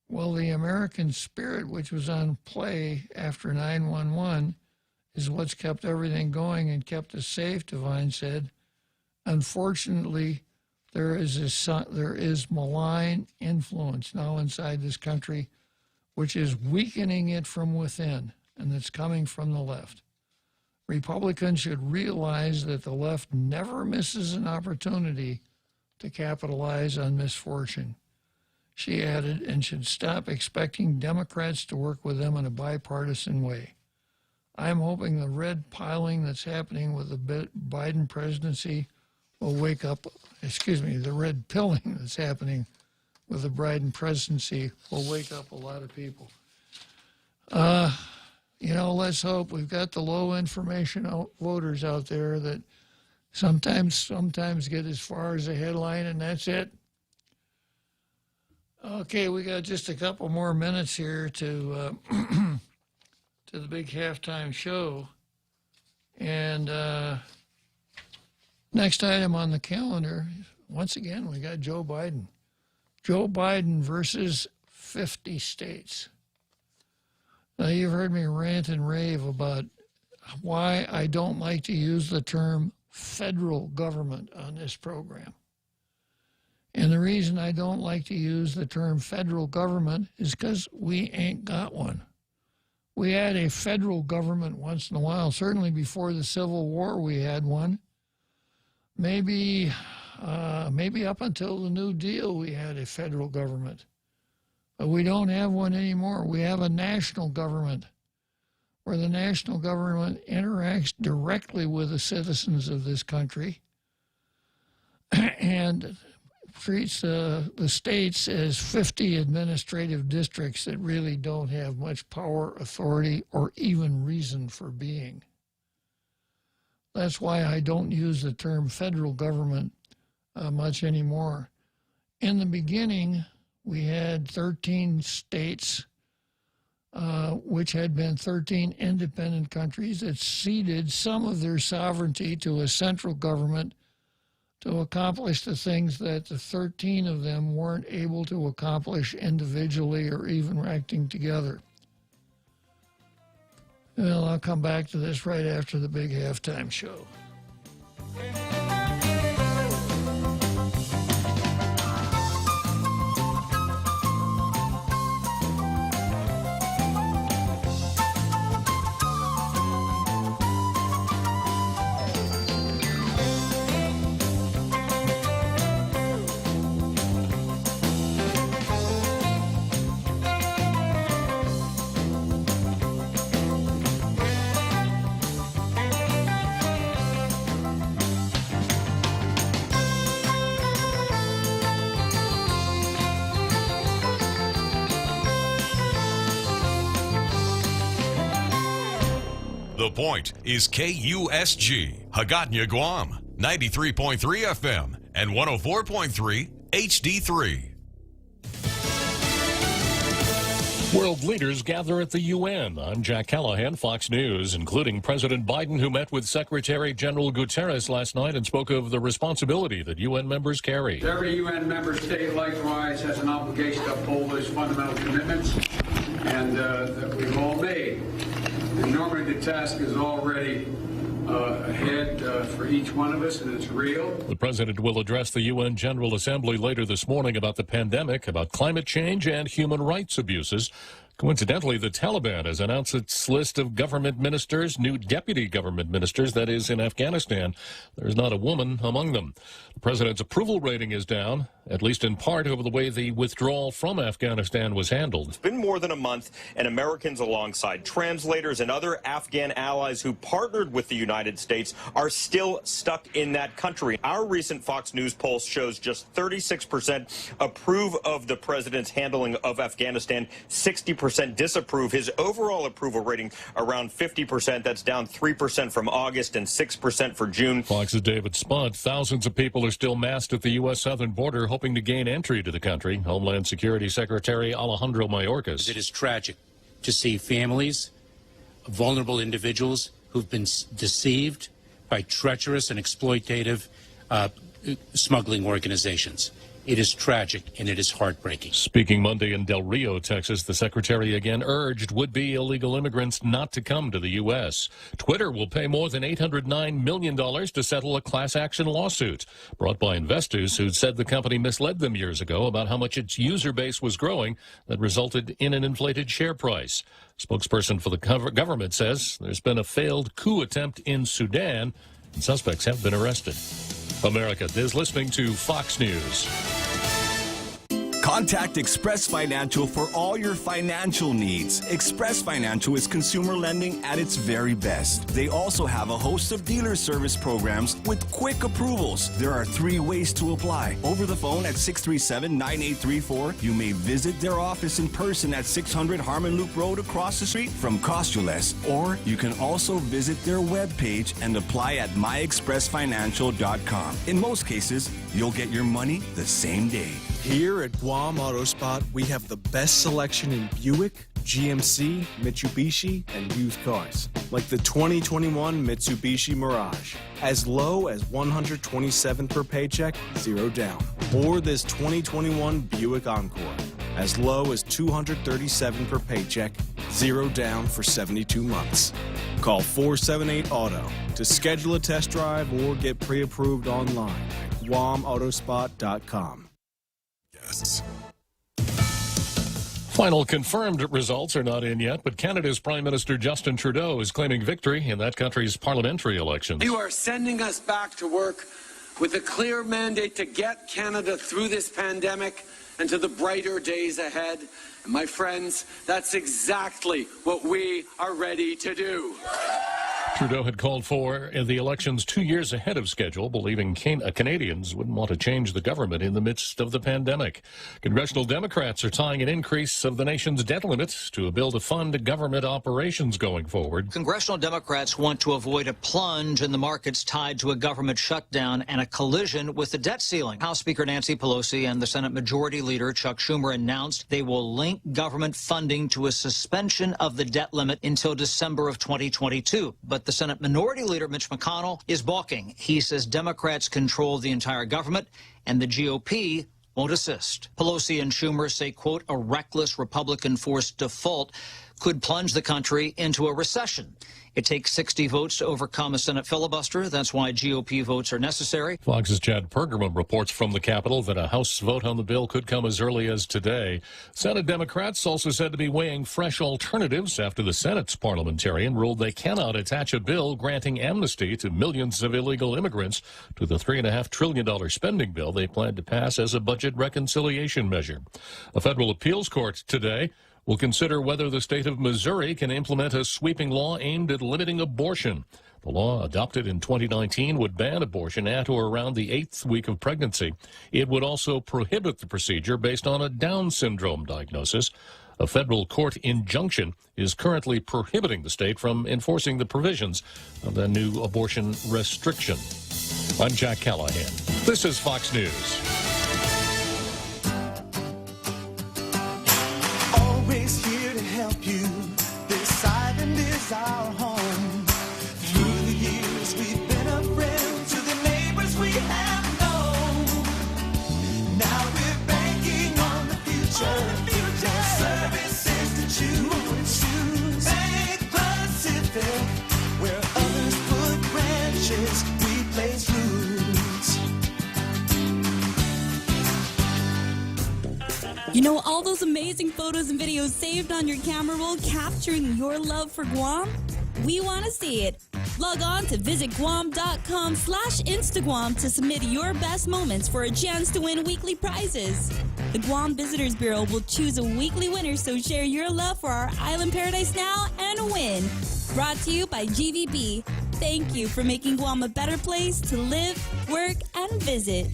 Speaker 10: Well, the American spirit, which was on play after 9/11, is what's kept everything going and kept us safe, Devine said. Unfortunately, there is malign influence now inside this country, which is weakening it from within, and it's coming from the left. Republicans should realize that the left never misses an opportunity to capitalize on misfortune, she added, and should stop expecting Democrats to work with them in a bipartisan way. I'm hoping the red piling that's happening with the Biden presidency will wake up, the red pilling that's happening with the Biden presidency will wake up a lot of people. Let's hope. We've got the low information voters out there that sometimes get as far as a headline and that's it. Okay, we got just a couple more minutes here to to the big halftime show. And next item on the calendar, once again, we got Joe Biden. Joe Biden versus 50 states. Now, you've heard me rant and rave about why I don't like to use the term federal government on this program. And the reason I don't like to use the term federal government is because we ain't got one. We had a federal government once in a while. Certainly before the Civil War, we had one. Maybe up until the New Deal, we had a federal government. But we don't have one anymore. We have a national government where the national government interacts directly with the citizens of this country and treats the states as 50 administrative districts that really don't have much power, authority, or even reason for being. That's why I don't use the term federal government much anymore. In the beginning, we had 13 states which had been 13 independent countries, that ceded some of their sovereignty to a central government to accomplish the things that the 13 of them weren't able to accomplish individually or even acting together. Well, I'll come back to this right after the big halftime show.
Speaker 15: The Point is KUSG, Hagåtña, Guam, 93.3 FM and 104.3 HD3.
Speaker 2: World leaders gather at the UN. I'm Jack Callahan, Fox News, including President Biden, who met with Secretary General Guterres last night and spoke of the responsibility that UN members carry.
Speaker 16: Every UN member state likewise has an obligation to uphold those fundamental commitments and that we've all made. And normally the task is already ahead for each one of us, and it's real.
Speaker 2: The president will address the UN General Assembly later this morning about the pandemic, about climate change, and human rights abuses. Coincidentally, the Taliban has announced its list of government ministers, new deputy government ministers, that is, in Afghanistan. There's not a woman among them. The president's approval rating is down, at least in part over the way the withdrawal from Afghanistan was handled.
Speaker 17: It's been more than a month, and Americans alongside translators and other Afghan allies who partnered with the United States are still stuck in that country. Our recent Fox News poll shows just 36% approve of the president's handling of Afghanistan, 60% disapprove. His overall approval rating around 50%. That's down 3% from August and 6% for June.
Speaker 2: Fox's David Spud. Thousands of people are still massed at the U.S. southern border hoping to gain entry to the country. Homeland Security Secretary Alejandro Mayorkas.
Speaker 18: It is tragic to see families, vulnerable individuals who've been deceived by treacherous and exploitative smuggling organizations. It is tragic, and it is heartbreaking.
Speaker 2: Speaking Monday in Del Rio, Texas, the secretary again urged would-be illegal immigrants not to come to the U.S. Twitter will pay more than $809 million to settle a class action lawsuit brought by investors who said the company misled them years ago about how much its user base was growing that resulted in an inflated share price. Spokesperson for the government says there's been a failed coup attempt in Sudan, and suspects have been arrested. America is listening to Fox News.
Speaker 19: Contact Express Financial for all your financial needs. Express Financial is consumer lending at its very best. They also have a host of dealer service programs with quick approvals. There are 3 ways to apply. Over the phone at 637-9834. You may visit their office in person at 600 Harmon Loop Road across the street from Costules. Or you can also visit their webpage and apply at myexpressfinancial.com. In most cases, you'll get your money the same day.
Speaker 8: Here at Guam Auto Spot, we have the best selection in Buick, GMC, Mitsubishi, and used cars. Like the 2021 Mitsubishi Mirage, as low as $127 per paycheck, 0 down. Or this 2021 Buick Encore, as low as $237 per paycheck, 0 down for 72 months. Call 478-AUTO to schedule a test drive or get pre-approved online at guamautospot.com.
Speaker 2: Final confirmed results are not in yet, but Canada's Prime Minister Justin Trudeau is claiming victory in that country's parliamentary elections.
Speaker 20: You are sending us back to work with a clear mandate to get Canada through this pandemic and to the brighter days ahead. And my friends, that's exactly what we are ready to do.
Speaker 2: Trudeau had called for the elections 2 years ahead of schedule, believing Canadians wouldn't want to change the government in the midst of the pandemic. Congressional Democrats are tying an increase of the nation's debt limits to a bill to fund government operations going forward.
Speaker 21: Congressional Democrats want to avoid a plunge in the markets tied to a government shutdown and a collision with the debt ceiling. House Speaker Nancy Pelosi and the Senate Majority Leader Chuck Schumer announced they will link government funding to a suspension of the debt limit until December of 2022. But the Senate Minority Leader Mitch McConnell is balking. He says Democrats control the entire government and the GOP won't assist. Pelosi and Schumer say, quote, a reckless Republican-forced default could plunge the country into a recession. It takes 60 votes to overcome a Senate filibuster. That's why GOP votes are necessary.
Speaker 2: Fox's Chad Pergamon reports from the Capitol that a House vote on the bill could come as early as today. Senate Democrats also said to be weighing fresh alternatives after the Senate's parliamentarian ruled they cannot attach a bill granting amnesty to millions of illegal immigrants to the $3.5 trillion spending bill they plan to pass as a budget reconciliation measure. A federal appeals court today will consider whether the state of Missouri can implement a sweeping law aimed at limiting abortion. The law, adopted in 2019, would ban abortion at or around the 8th week of pregnancy. It would also prohibit the procedure based on a Down syndrome diagnosis. A federal court injunction is currently prohibiting the state from enforcing the provisions of the new abortion restriction. I'm Jack Callahan. This is Fox News.
Speaker 13: Always here to help you. This island is our home. Through the years, we've been a friend to the neighbors we have known. Now we're banking on the future. Services to choose. Bank Pacific, where others put branches, we place roots.
Speaker 9: You know all those amazing photos and videos saved on your camera roll capturing your love for Guam? We want to see it. Log on to visitguam.com/Instaguam to submit your best moments for a chance to win weekly prizes. The Guam Visitors Bureau will choose a weekly winner, so share your love for our island paradise now and win. Brought to you by GVB. Thank you for making Guam a better place to live, work, and visit.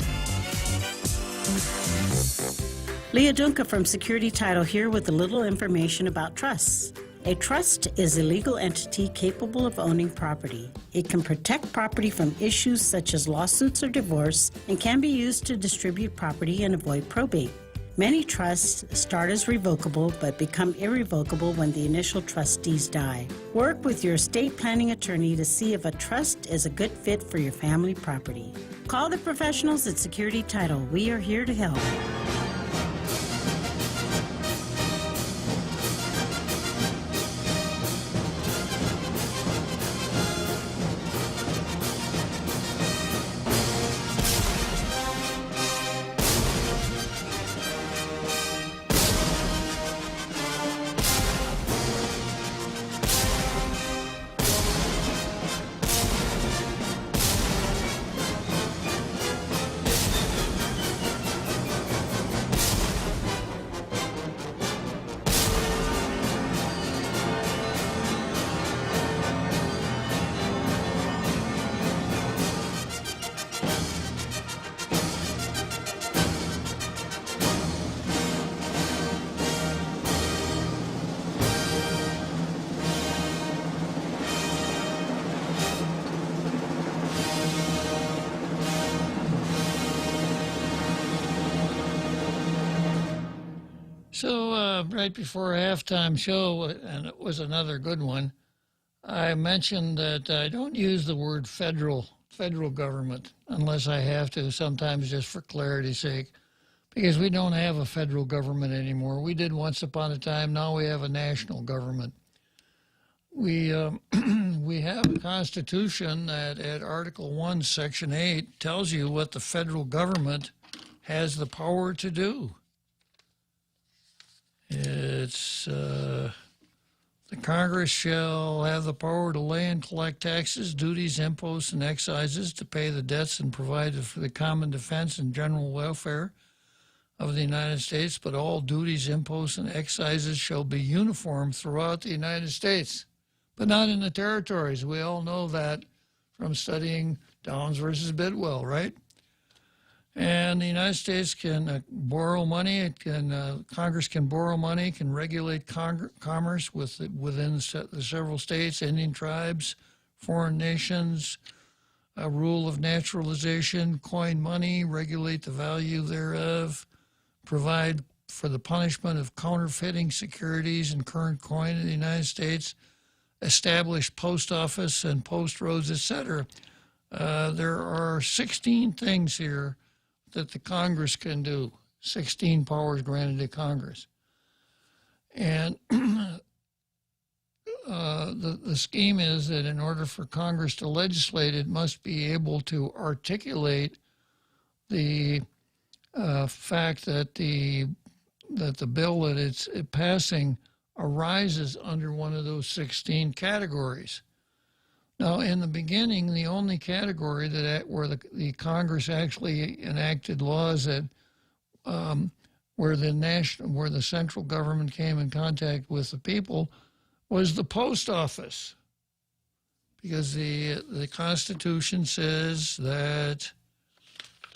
Speaker 5: Leah Dunca from Security Title here with a little information about trusts. A trust is a legal entity capable of owning property. It can protect property from issues such as lawsuits or divorce and can be used to distribute property and avoid probate. Many trusts start as revocable but become irrevocable when the initial trustees die. Work with your estate planning attorney to see if a trust is a good fit for your family property. Call the professionals at Security Title. We are here to help.
Speaker 10: So right before a halftime show, and it was another good one, I mentioned that I don't use the word federal government unless I have to, sometimes just for clarity's sake, because we don't have a federal government anymore. We did once upon a time. Now we have a national government. We we have a constitution that at Article 1, Section 8 tells you what the federal government has the power to do. It's the Congress shall have the power to lay and collect taxes, duties, imposts, and excises to pay the debts and provide for the common defense and general welfare of the United States, but all duties, imposts, and excises shall be uniform throughout the United States. but not in the territories. We all know that from studying Downs versus Bidwell, right? And the United States can borrow money. Congress can borrow money, can regulate commerce within the several states, Indian tribes, foreign nations, a rule of naturalization, coin money, regulate the value thereof, provide for the punishment of counterfeiting securities and current coin in the United States, establish post office and post roads, etc. There are 16 things here that the Congress can do, 16 powers granted to Congress. And the scheme is that in order for Congress to legislate, it must be able to articulate the fact that the bill that it's passing arises under one of those 16 categories. Now, in the beginning, the only category where the Congress actually enacted laws that where the central government came in contact with the people was the post office, because the Constitution says that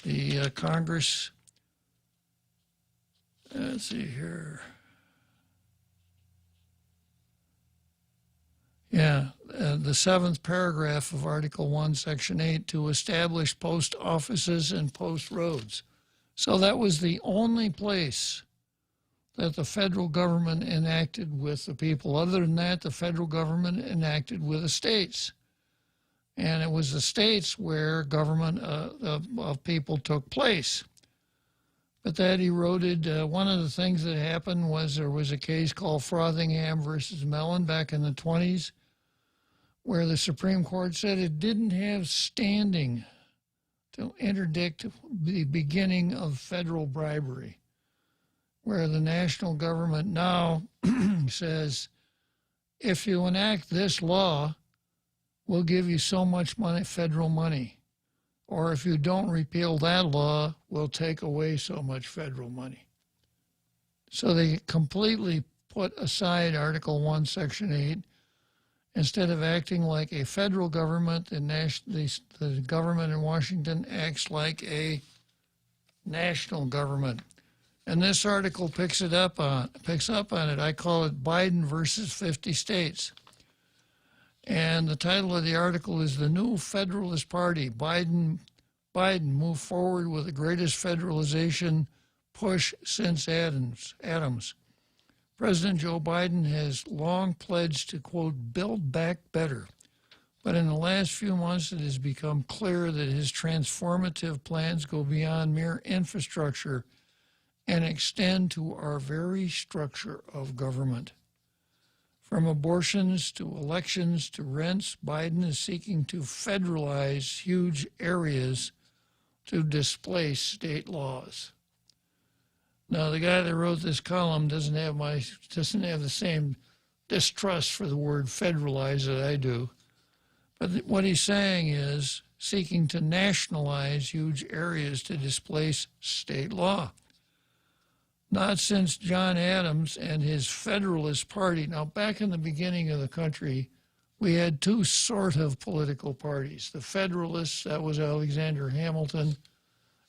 Speaker 10: the Congress. Let's see here. Yeah, the 7th paragraph of Article 1, Section 8, to establish post offices and post roads. So that was the only place that the federal government enacted with the people. Other than that, the federal government enacted with the states. And it was the states where government of people took place. But that eroded. One of the things that happened was there was a case called Frothingham versus Mellon back in the 20s, where the Supreme Court said it didn't have standing to interdict the beginning of federal bribery, where the national government now says, if you enact this law, we'll give you so much money, federal money. Or if you don't repeal that law, we'll take away so much federal money. So they completely put aside Article 1, Section 8. Instead of acting like a federal government, the government in Washington acts like a national government. And this article picks up on it. I call it Biden versus 50 states. And the title of the article is The New Federalist Party. Biden moved forward with the greatest federalization push since Adams. President Joe Biden has long pledged to, quote, build back better. But in the last few months, it has become clear that his transformative plans go beyond mere infrastructure and extend to our very structure of government. From abortions to elections to rents, Biden is seeking to federalize huge areas to displace state laws. Now, the guy that wrote this column doesn't have the same distrust for the word federalize that I do. But what he's saying is seeking to nationalize huge areas to displace state law. Not since John Adams and his Federalist Party. Now, back in the beginning of the country, we had two sort of political parties. The Federalists, that was Alexander Hamilton,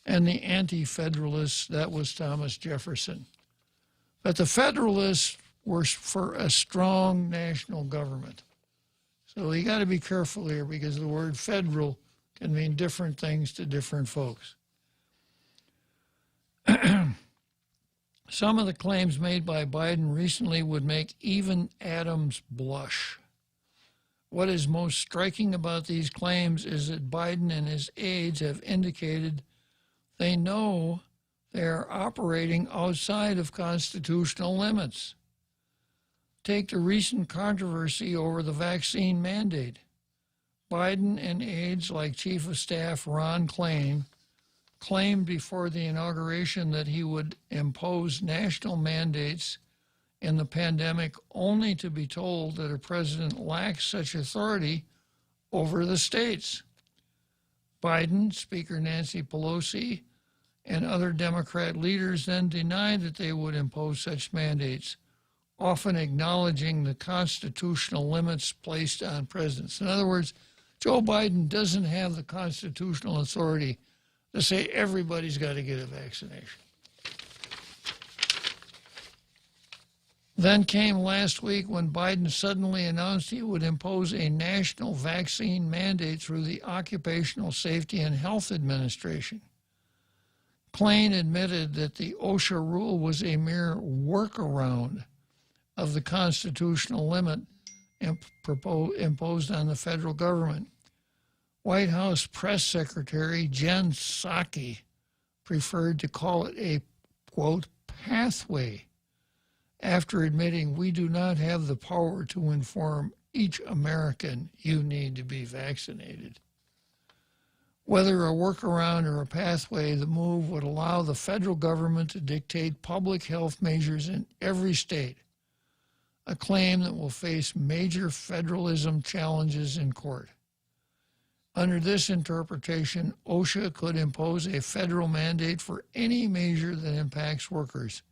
Speaker 10: and the Anti-Federalists, that was Thomas Jefferson. But the Federalists were for a strong national government. So you got to be careful here, because the word federal can mean different things to different folks. Some of the claims made by Biden recently would make even Adams blush. What is most striking about these claims is that Biden and his aides have indicated they know they are operating outside of constitutional limits. Take the recent controversy over the vaccine mandate. Biden and aides like Chief of Staff Ron Klain claimed before the inauguration that he would impose national mandates in the pandemic, only to be told that a president lacks such authority over the states. Biden, Speaker Nancy Pelosi, and other Democrat leaders then denied that they would impose such mandates, often acknowledging the constitutional limits placed on presidents. In other words, Joe Biden doesn't have the constitutional authority to say everybody's got to get a vaccination. Then came last week when Biden suddenly announced he would impose a national vaccine mandate through the Occupational Safety and Health Administration. Klain admitted that the OSHA rule was a mere workaround of the constitutional limit imposed on the federal government. White House Press Secretary Jen Psaki preferred to call it a, quote, pathway, after admitting we do not have the power to inform each American you need to be vaccinated. Whether a workaround or a pathway, the move would allow the federal government to dictate public health measures in every state, a claim that will face major federalism challenges in court. Under this interpretation, OSHA could impose a federal mandate for any measure that impacts workers,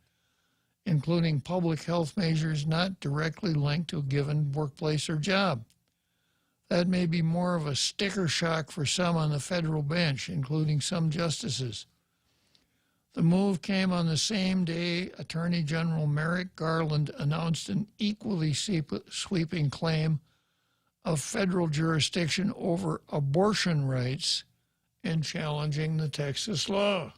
Speaker 10: including public health measures not directly linked to a given workplace or job. That may be more of a sticker shock for some on the federal bench, including some justices. The move came on the same day Attorney General Merrick Garland announced an equally sweeping claim of federal jurisdiction over abortion rights in challenging the Texas law.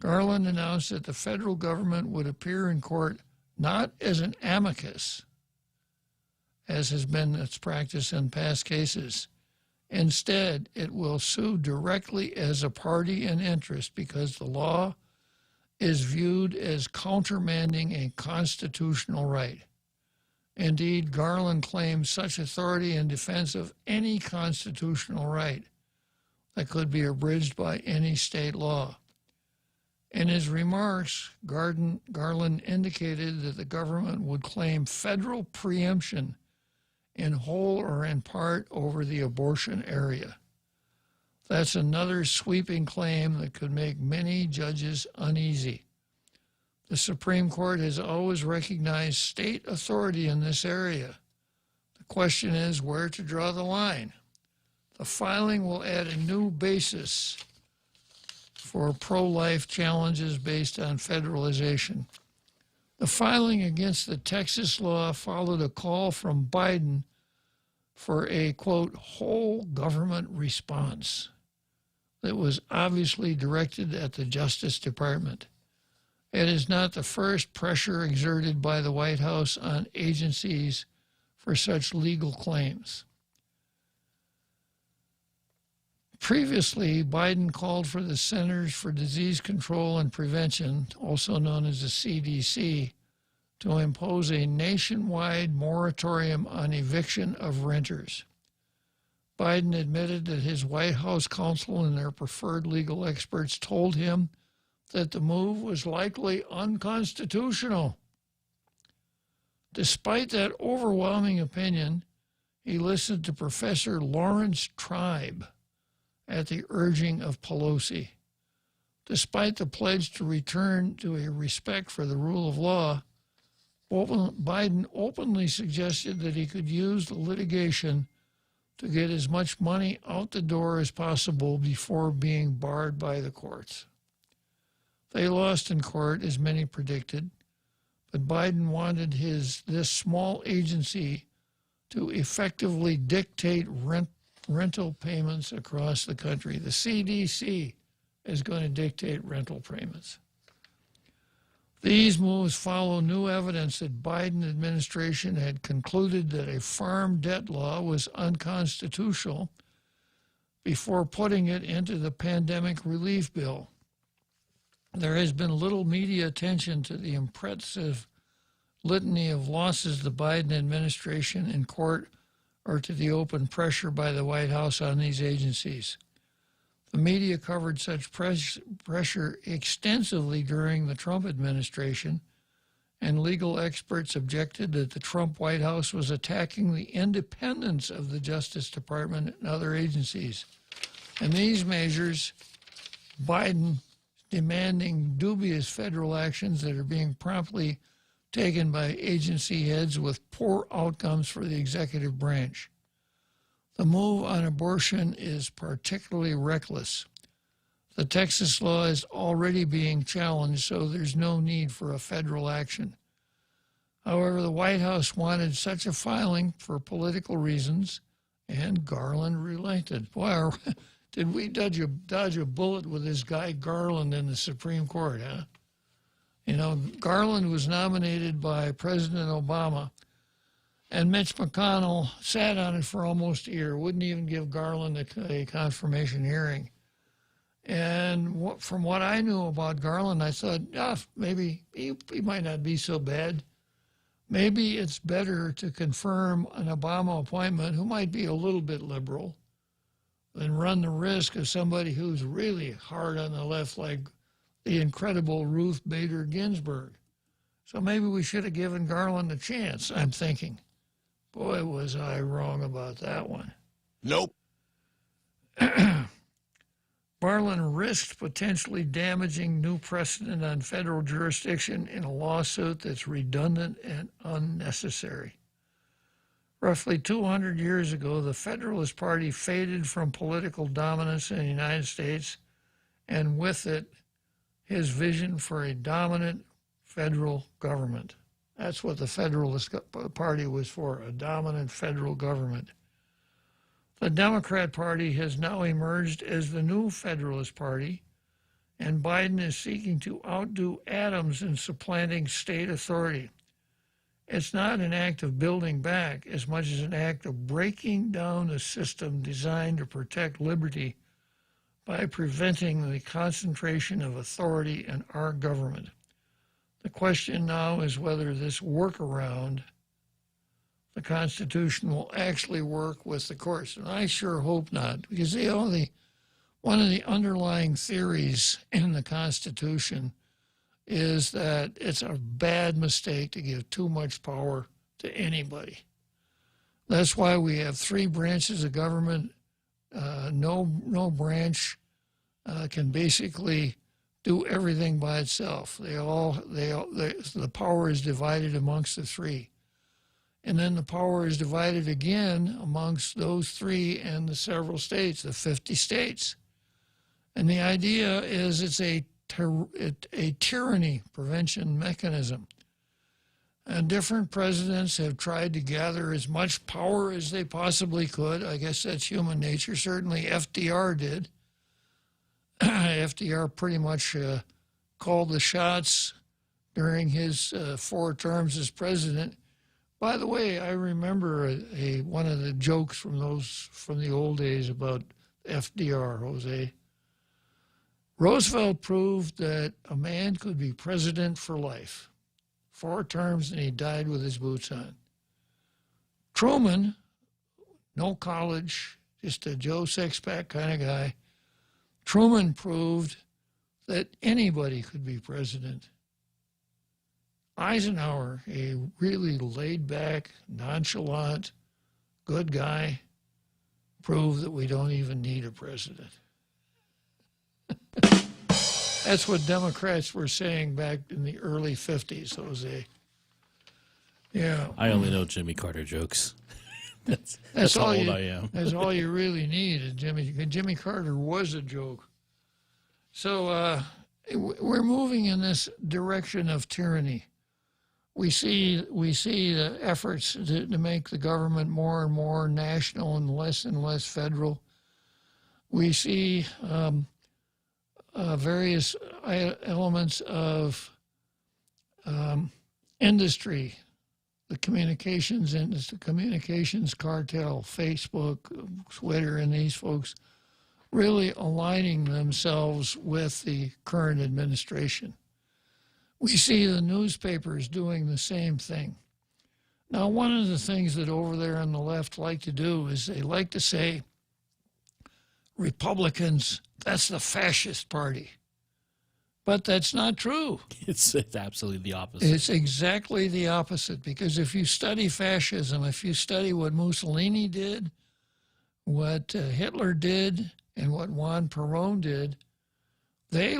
Speaker 10: Garland announced that the federal government would appear in court not as an amicus, as has been its practice in past cases. Instead, it will sue directly as a party in interest because the law is viewed as countermanding a constitutional right. Indeed, Garland claims such authority in defense of any constitutional right that could be abridged by any state law. In his remarks, Garland indicated that the government would claim federal preemption in whole or in part over the abortion area. That's another sweeping claim that could make many judges uneasy. The Supreme Court has always recognized state authority in this area. The question is where to draw the line. The filing will add a new basis for pro-life challenges based on federalization. The filing against the Texas law followed a call from Biden for a, quote, whole government response that was obviously directed at the Justice Department. It is not the first pressure exerted by the White House on agencies for such legal claims. Previously, Biden called for the Centers for Disease Control and Prevention, also known as the CDC, to impose a nationwide moratorium on eviction of renters. Biden admitted that his White House counsel and their preferred legal experts told him that the move was likely unconstitutional. Despite that overwhelming opinion, he listened to Professor Lawrence Tribe at the urging of Pelosi. Despite the pledge to return to a respect for the rule of law, Biden openly suggested that he could use the litigation to get as much money out the door as possible before being barred by the courts. They lost in court, as many predicted, but Biden wanted this small agency to effectively dictate rental payments across the country. The CDC is going to dictate rental payments. These moves follow new evidence that Biden administration had concluded that a farm debt law was unconstitutional before putting it into the pandemic relief bill. There has been little media attention to the impressive litany of losses the Biden administration in court or to the open pressure by the White House on these agencies. The media covered such pressure extensively during the Trump administration, and legal experts objected that the Trump White House was attacking the independence of the Justice Department and other agencies. And these measures, Biden demanding dubious federal actions that are being promptly taken by agency heads with poor outcomes for the executive branch. The move on abortion is particularly reckless. The Texas law is already being challenged, so there's no need for a federal action. However, the White House wanted such a filing for political reasons, and Garland relented. Boy, did we dodge a bullet with this guy Garland in the Supreme Court, huh? You know, Garland was nominated by President Obama, and Mitch McConnell sat on it for almost a year, wouldn't even give Garland a confirmation hearing. And from what I knew about Garland, I thought, maybe he might not be so bad. Maybe it's better to confirm an Obama appointment who might be a little bit liberal than run the risk of somebody who's really hard on the left, like the incredible Ruth Bader Ginsburg. So maybe we should have given Garland a chance, I'm thinking. Boy, was I wrong about that one.
Speaker 19: Nope.
Speaker 10: Garland risked potentially damaging new precedent on federal jurisdiction in a lawsuit that's redundant and unnecessary. Roughly 200 years ago, the Federalist Party faded from political dominance in the United States, and with it, his vision for a dominant federal government. That's what the Federalist Party was for, a dominant federal government. The Democrat Party has now emerged as the new Federalist Party, and Biden is seeking to outdo Adams in supplanting state authority. It's not an act of building back as much as an act of breaking down a system designed to protect liberty by preventing the concentration of authority in our government. The question now is whether this workaround, the Constitution, will actually work with the courts. And I sure hope not, because one of the underlying theories in the Constitution is that it's a bad mistake to give too much power to anybody. That's why we have three branches of government. No branch can basically do everything by itself. The power is divided amongst the three. And then the power is divided again amongst those three and the several states, the 50 states. And the idea is it's a tyranny prevention mechanism. And different presidents have tried to gather as much power as they possibly could. I guess that's human nature. Certainly FDR did. FDR pretty much called the shots during his 4 terms as president. By the way, I remember one of the jokes from the old days about FDR, Jose. Roosevelt proved that a man could be president for life. 4 terms, and he died with his boots on. Truman, no college, just a Joe Sixpack kind of guy. Truman proved that anybody could be president. Eisenhower, a really laid-back, nonchalant, good guy, proved that we don't even need a president. That's what Democrats were saying back in the early 50s, Jose. Yeah.
Speaker 14: I only know Jimmy Carter jokes. That's how old I am.
Speaker 10: That's all you really need is Jimmy Carter was a joke. So we're moving in this direction of tyranny. We see the efforts to make the government more and more national and less federal. We see various elements of industry, the communications cartel, Facebook, Twitter, and these folks really aligning themselves with the current administration. We see the newspapers doing the same thing. Now, one of the things that over there on the left like to do is they like to say, Republicans, that's the fascist party. But that's not true.
Speaker 14: It's absolutely the opposite.
Speaker 10: It's exactly the opposite, because if you study fascism, if you study what Mussolini did, what Hitler did, and what Juan Perón did, they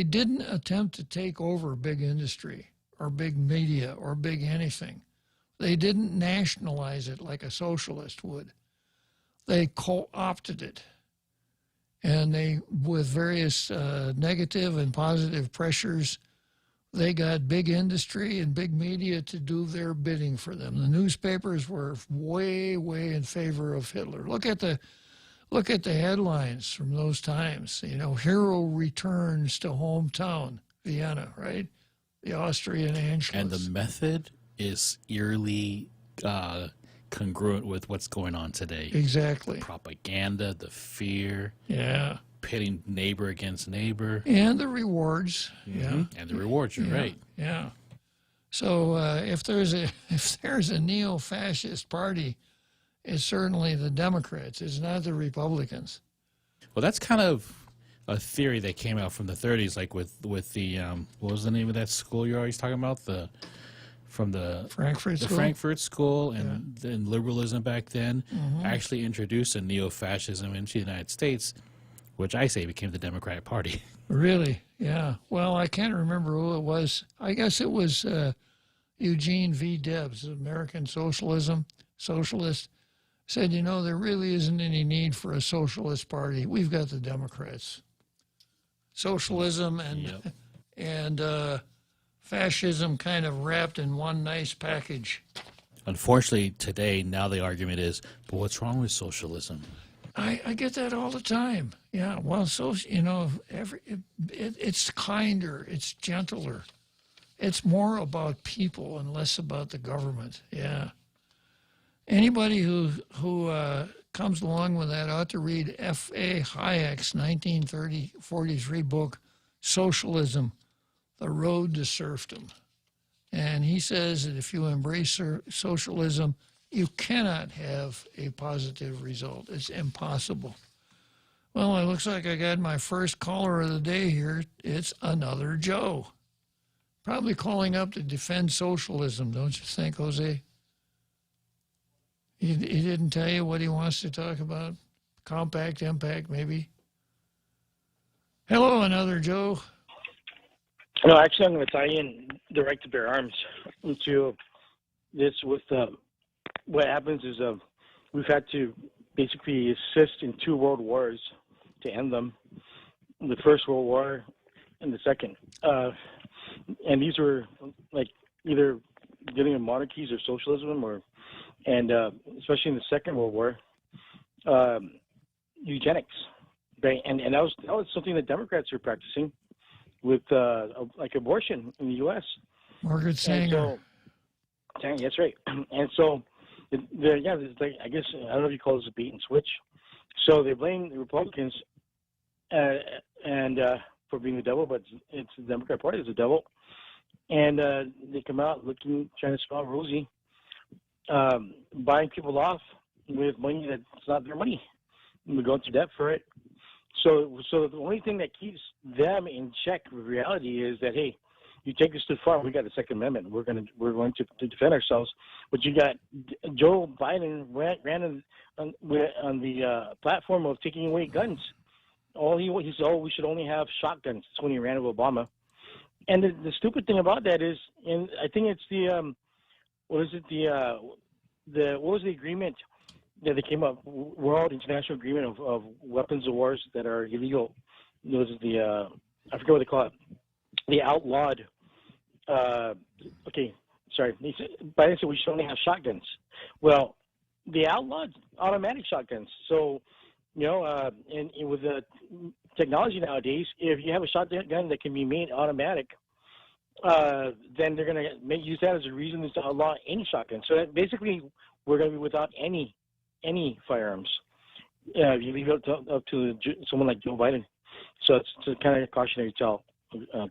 Speaker 10: didn't attempt to take over big industry or big media or big anything. They didn't nationalize it like a socialist would. They co-opted it. And they, with various negative and positive pressures, they got big industry and big media to do their bidding for them. The newspapers were way, way in favor of Hitler. Look at the headlines from those times. You know, hero returns to hometown, Vienna, right? The Austrian Anschluss.
Speaker 14: And the method is eerily congruent with what's going on today.
Speaker 10: Exactly.
Speaker 14: Propaganda, the fear.
Speaker 10: Yeah.
Speaker 14: Pitting neighbor against neighbor.
Speaker 10: And the rewards. Yeah.
Speaker 14: And the rewards, you're right.
Speaker 10: Yeah. So if there's a neo-fascist party, it's certainly the Democrats. It's not the Republicans.
Speaker 14: Well, that's kind of a theory that came out from the 30s, like with the what was the name of that school you're always talking about? The Frankfurt School and then liberalism back then actually introduced a neo-fascism into the United States, which I say became the Democratic Party.
Speaker 10: Really? Yeah. Well, I can't remember who it was. I guess it was Eugene V. Debs, American socialist, said, you know, there really isn't any need for a socialist party. We've got the Democrats. Socialism and fascism kind of wrapped in one nice package.
Speaker 14: Unfortunately, today, now the argument is, but what's wrong with socialism?
Speaker 10: I get that all the time. Yeah, well, so, you know, it's kinder, it's gentler. It's more about people and less about the government. Yeah. Anybody who comes along with that ought to read F.A. Hayek's 1943 book, Socialism, The Road to Serfdom. And he says that if you embrace socialism, you cannot have a positive result. It's impossible. Well, it looks like I got my first caller of the day here. It's another Joe. Probably calling up to defend socialism, don't you think, Jose? He didn't tell you what he wants to talk about? Compact, impact, maybe? Hello, another Joe.
Speaker 1: No, actually, I'm going to tie in the right to bear arms into this with what happens is we've had to basically assist in 2 world wars to end them, the First World War and the Second. And these were like either dealing with monarchies or socialism and especially in the Second World War, eugenics. Right? And that was something that Democrats were practicing with like abortion in the U.S.
Speaker 10: Margaret Sanger.
Speaker 1: That's right. And so, like, I guess, I don't know if you call this a bait and switch. So they blame the Republicans and for being the devil, but it's the Democrat Party is the devil. And they come out trying to smell rosy, buying people off with money that's not their money. And we go into debt for it. So the only thing that keeps them in check with reality is that, hey, you take us too far, we got the Second Amendment. We're going to defend ourselves. But you got Joe Biden ran on the platform of taking away guns. He said, we should only have shotguns. That's when he ran with Obama. And the stupid thing about that is, and I think it's what was the agreement that they came up, World International Agreement of Weapons of Wars that are illegal. It was I forget what they call it. The outlawed, Biden said we should only have shotguns. Well, they outlawed automatic shotguns. So, and with the technology nowadays, if you have a shotgun that can be made automatic, then they're going to use that as a reason to outlaw any shotgun. So that basically, we're going to be without any firearms. You leave it up to someone like Joe Biden. So it's kind of a cautionary tale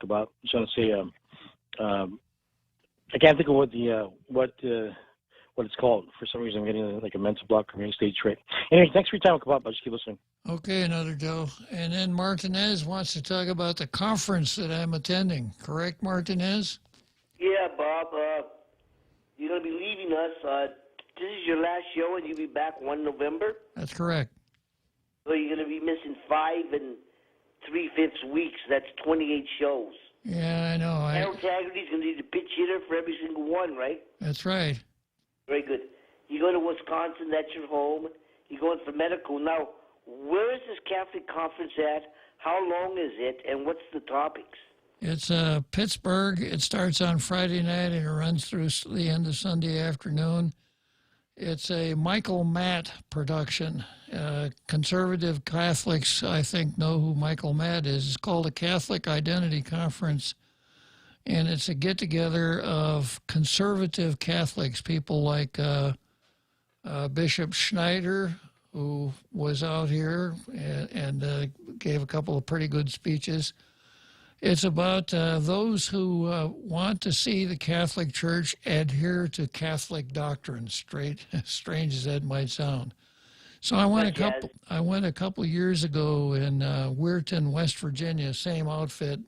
Speaker 1: about. I'm trying to say, I can't think of what it's called. For some reason, I'm getting like a mental block or stage fright. Anyway, thanks for your time, Kabab. I'll just keep listening.
Speaker 10: Okay, another Joe. And then Martinez wants to talk about the conference that I'm attending. Correct, Martinez?
Speaker 22: Yeah, Bob. You're going to be leaving us. This is your last show, and you'll be back 1 November?
Speaker 10: That's correct.
Speaker 22: So you're going to be missing 5 3/5 weeks. That's 28 shows.
Speaker 10: Yeah, I know.
Speaker 22: Harold Taggarty's going to be the pitch hitter for every single one, right?
Speaker 10: That's right.
Speaker 22: Very good. You go to Wisconsin, that's your home. You're going for medical. Now, where is this Catholic conference at? How long is it, and what's the topics?
Speaker 10: It's Pittsburgh. It starts on Friday night and it runs through the end of Sunday afternoon. It's a Michael Matt production. Conservative Catholics, I think, know who Michael Matt is. It's called a Catholic Identity Conference, and it's a get-together of conservative Catholics, people like Bishop Schneider, who was out here and gave a couple of pretty good speeches. It's about those who want to see the Catholic Church adhere to Catholic doctrine, strange as that might sound. So I went a couple years ago in Weirton, West Virginia, same outfit.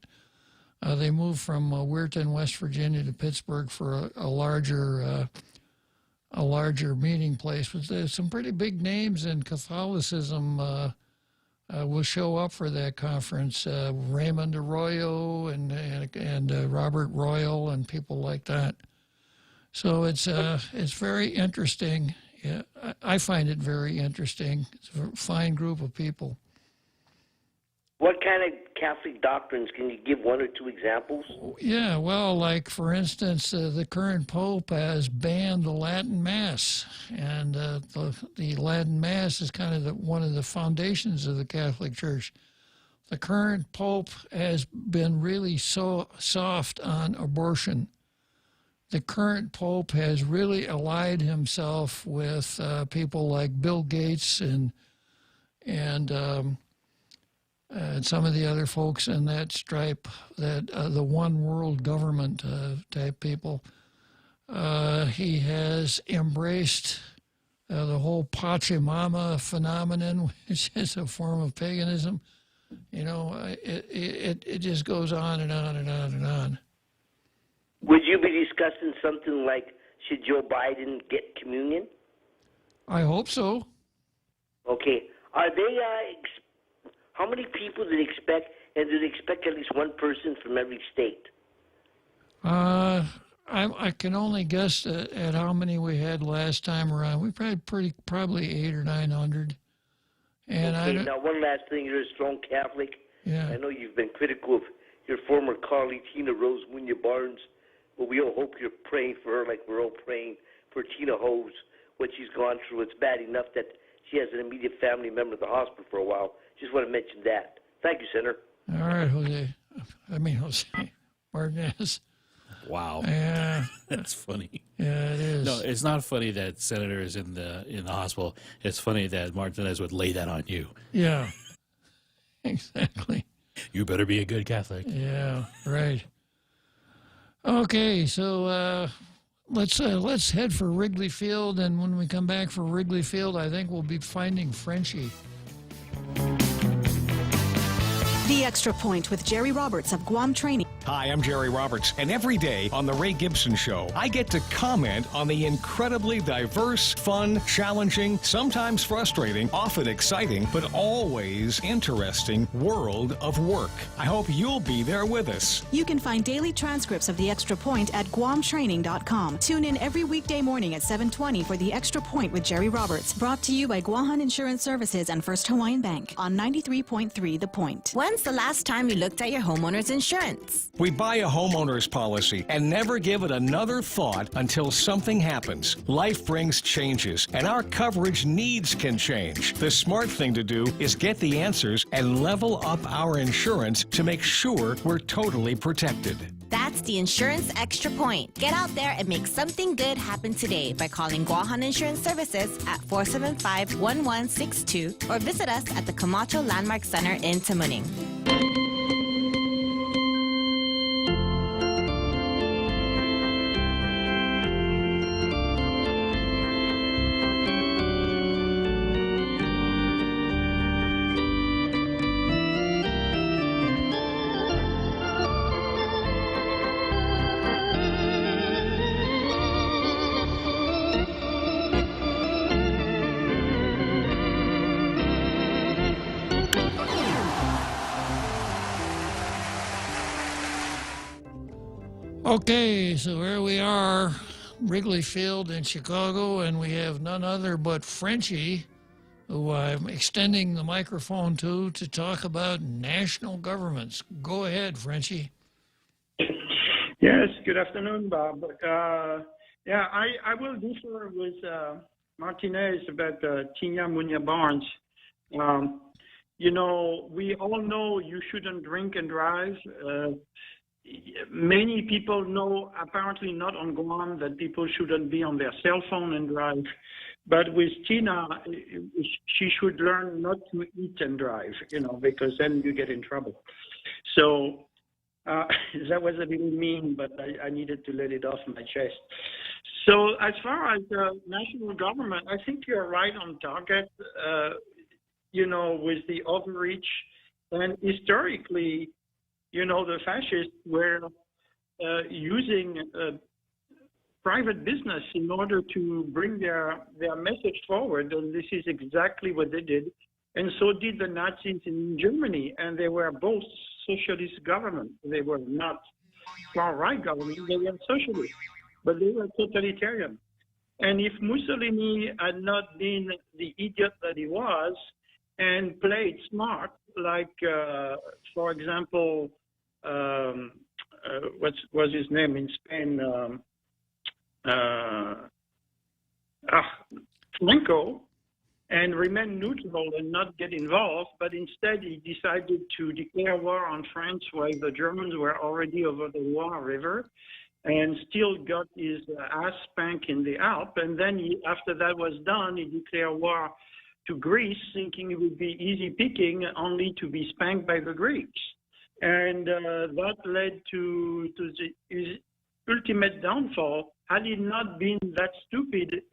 Speaker 10: They moved from Weirton, West Virginia to Pittsburgh for a larger meeting place. But there's some pretty big names in Catholicism will show up for that conference. Raymond Arroyo and Robert Royal and people like that. So it's very interesting. Yeah, I find it very interesting. It's a fine group of people.
Speaker 22: What kind of Catholic doctrines? Can you give one or two examples?
Speaker 10: Yeah, well, like, for instance, the current Pope has banned the Latin Mass, and the Latin Mass is kind of one of the foundations of the Catholic Church. The current Pope has been really so soft on abortion. The current Pope has really allied himself with people like Bill Gates and some of the other folks in that stripe, that the one world government type people. He has embraced the whole Pachamama phenomenon, which is a form of paganism. You know, it just goes on and on and on and on.
Speaker 22: Would you be discussing something like, should Joe Biden get communion?
Speaker 10: I hope so.
Speaker 22: Okay. Are they, how many people do they expect, and do they expect at least one person from every state?
Speaker 10: I can only guess at how many we had last time around. We probably 800 or 900. And
Speaker 22: okay, now one last thing. You're a strong Catholic.
Speaker 10: Yeah.
Speaker 22: I know you've been critical of your former colleague, Tina Rose Munya Barnes, but we all hope you're praying for her like we're all praying for Tina Hose, what she's gone through. It's bad enough that she has an immediate family member at the hospital for a while. Just want to mention that. Thank you, Senator.
Speaker 10: All right, Jose Martinez.
Speaker 14: Wow.
Speaker 10: Yeah.
Speaker 14: That's funny.
Speaker 10: Yeah, it is.
Speaker 14: No, it's not funny that Senator is in the hospital. It's funny that Martinez would lay that on you.
Speaker 10: Yeah. Exactly.
Speaker 14: You better be a good Catholic.
Speaker 10: Yeah, right. Okay, so let's head for Wrigley Field, and when we come back for Wrigley Field, I think we'll be finding Frenchie.
Speaker 11: The Extra Point with Jerry Roberts of Guam Training.
Speaker 12: Hi, I'm Jerry Roberts, and every day on The Ray Gibson Show, I get to comment on the incredibly diverse, fun, challenging, sometimes frustrating, often exciting, but always interesting world of work. I hope you'll be there with us.
Speaker 11: You can find daily transcripts of The Extra Point at GuamTraining.com. Tune in every weekday morning at 7:20 for The Extra Point with Jerry Roberts, brought to you by Guahan Insurance Services and First Hawaiian Bank on 93.3 The Point.
Speaker 3: When's the last time you looked at your homeowner's insurance?
Speaker 12: We buy a homeowner's policy and never give it another thought until something happens. Life brings changes, and our coverage needs can change. The smart thing to do is get the answers and level up our insurance to make sure we're totally protected.
Speaker 3: That's the Insurance Extra Point. Get out there and make something good happen today by calling Guahan Insurance Services at 475-1162 or visit us at the Camacho Landmark Center in Tamuning.
Speaker 10: Okay, so here we are, Wrigley Field in Chicago, and we have none other but Frenchie, who I'm extending the microphone to talk about national governments. Go ahead, Frenchie.
Speaker 4: Yes, good afternoon, Bob. Yeah, I will differ with Martinez about Tina Munya Barnes. You know, we all know you shouldn't drink and drive. Many people know, apparently not on Guam, that people shouldn't be on their cell phone and drive. But with Tina, she should learn not to eat and drive, you know, because then you get in trouble. So that was a little mean, but I needed to let it off my chest. So as far as the national government, I think you're right on target, you know, with the overreach. And historically, you know, the fascists were using private business in order to bring their message forward, and this is exactly what they did. And so did the Nazis in Germany, and they were both socialist governments. They were not far-right government, they were socialist, but they were totalitarian. And if Mussolini had not been the idiot that he was and played smart, like, for example, what was his name in Spain? Franco, and remain neutral and not get involved, but instead he decided to declare war on France while the Germans were already over the Loire River, and still got his ass spanked in the Alps. And then after that was done, he declared war to Greece, thinking it would be easy picking, only to be spanked by the Greeks. And that led to his ultimate downfall. Had he not been that stupid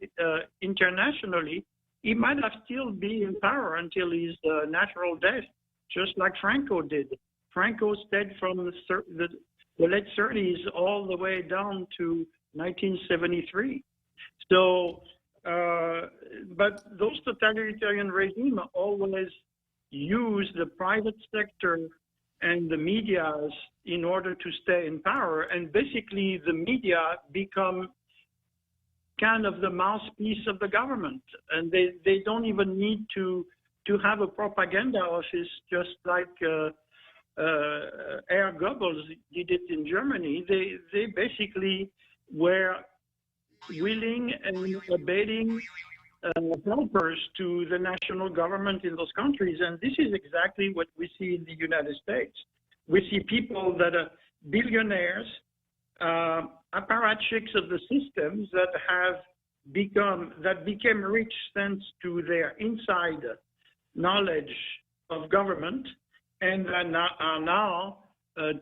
Speaker 4: internationally, he might have still been in power until his natural death, just like Franco did. Franco stayed from the late 30s all the way down to 1973. So, but those totalitarian regimes always use the private sector and the media in order to stay in power, and basically the media become kind of the mouthpiece of the government, and they don't even need to have a propaganda office, just like Herr Goebbels did it in Germany. They basically were willing and abetting helpers to the national government in those countries, and this is exactly what we see in the United States. We see people that are billionaires, apparatchiks of the systems that became rich thanks to their inside knowledge of government, and are now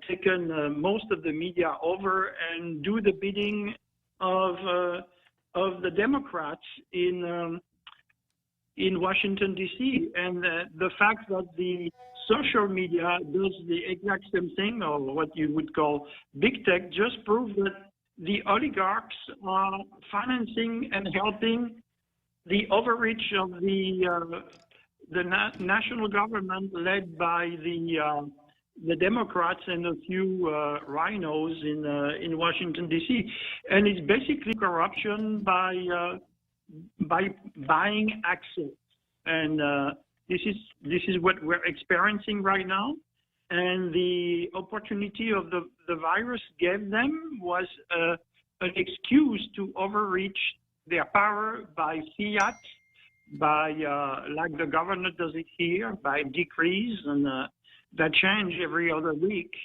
Speaker 4: taken most of the media over and do the bidding of the Democrats in Washington, D.C. And the fact that the social media does the exact same thing, or what you would call big tech, just proves that the oligarchs are financing and helping the overreach of the national government led by the Democrats and a few rhinos in Washington, D.C. And it's basically corruption by buying access. And this is what we're experiencing right now. And the opportunity of the virus gave them was an excuse to overreach their power by fiat, by like the governor does it here, by decrees and that change every other week,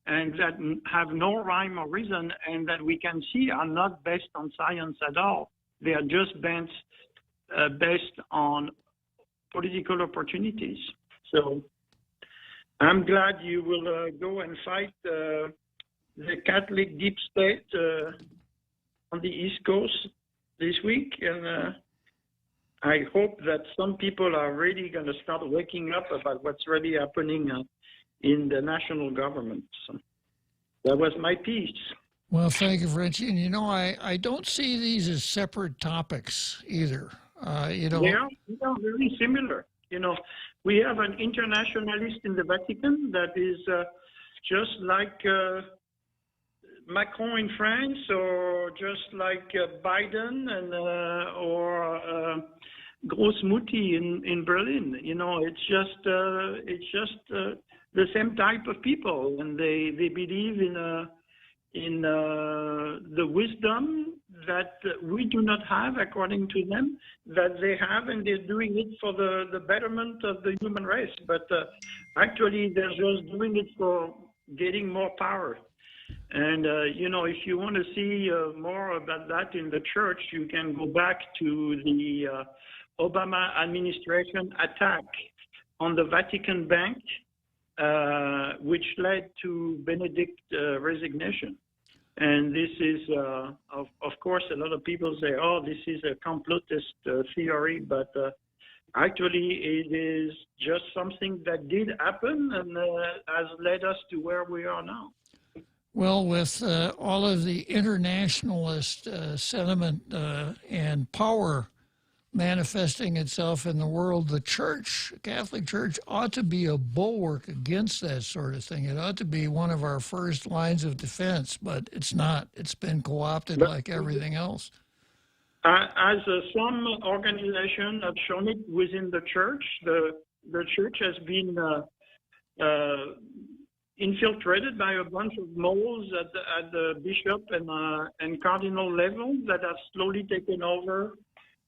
Speaker 4: and that have no rhyme or reason, and that we can see are not based on science at all. They are just based on political opportunities. So I'm glad you will go and fight the Catholic deep state on the East Coast this week, and I hope that some people are really going to start waking up about what's really happening in the national government. So that was my piece.
Speaker 10: Well, thank you, Frenchie. And, you know, I don't see these as separate topics either. You know,
Speaker 4: they are very similar. You know, we have an internationalist in the Vatican that is just like Macron in France, or just like Biden and or Grossmutti in Berlin. You know, it's just the same type of people, and they believe in the wisdom that we do not have, according to them, that they have, and they're doing it for the betterment of the human race. But actually, they're just doing it for getting more power. And, you know, if you want to see more about that in the church, you can go back to the Obama administration attack on the Vatican Bank, which led to Benedict's resignation. And this is, of course, a lot of people say, oh, this is a complotist theory, but actually it is just something that did happen and has led us to where we are now.
Speaker 10: Well, with all of the internationalist sentiment and power manifesting itself in the world, the church, Catholic Church, ought to be a bulwark against that sort of thing. It ought to be one of our first lines of defense, but it's not. It's been co-opted like everything else.
Speaker 4: As some organizations have shown it within the church, the church has been infiltrated by a bunch of moles at the bishop and cardinal level that have slowly taken over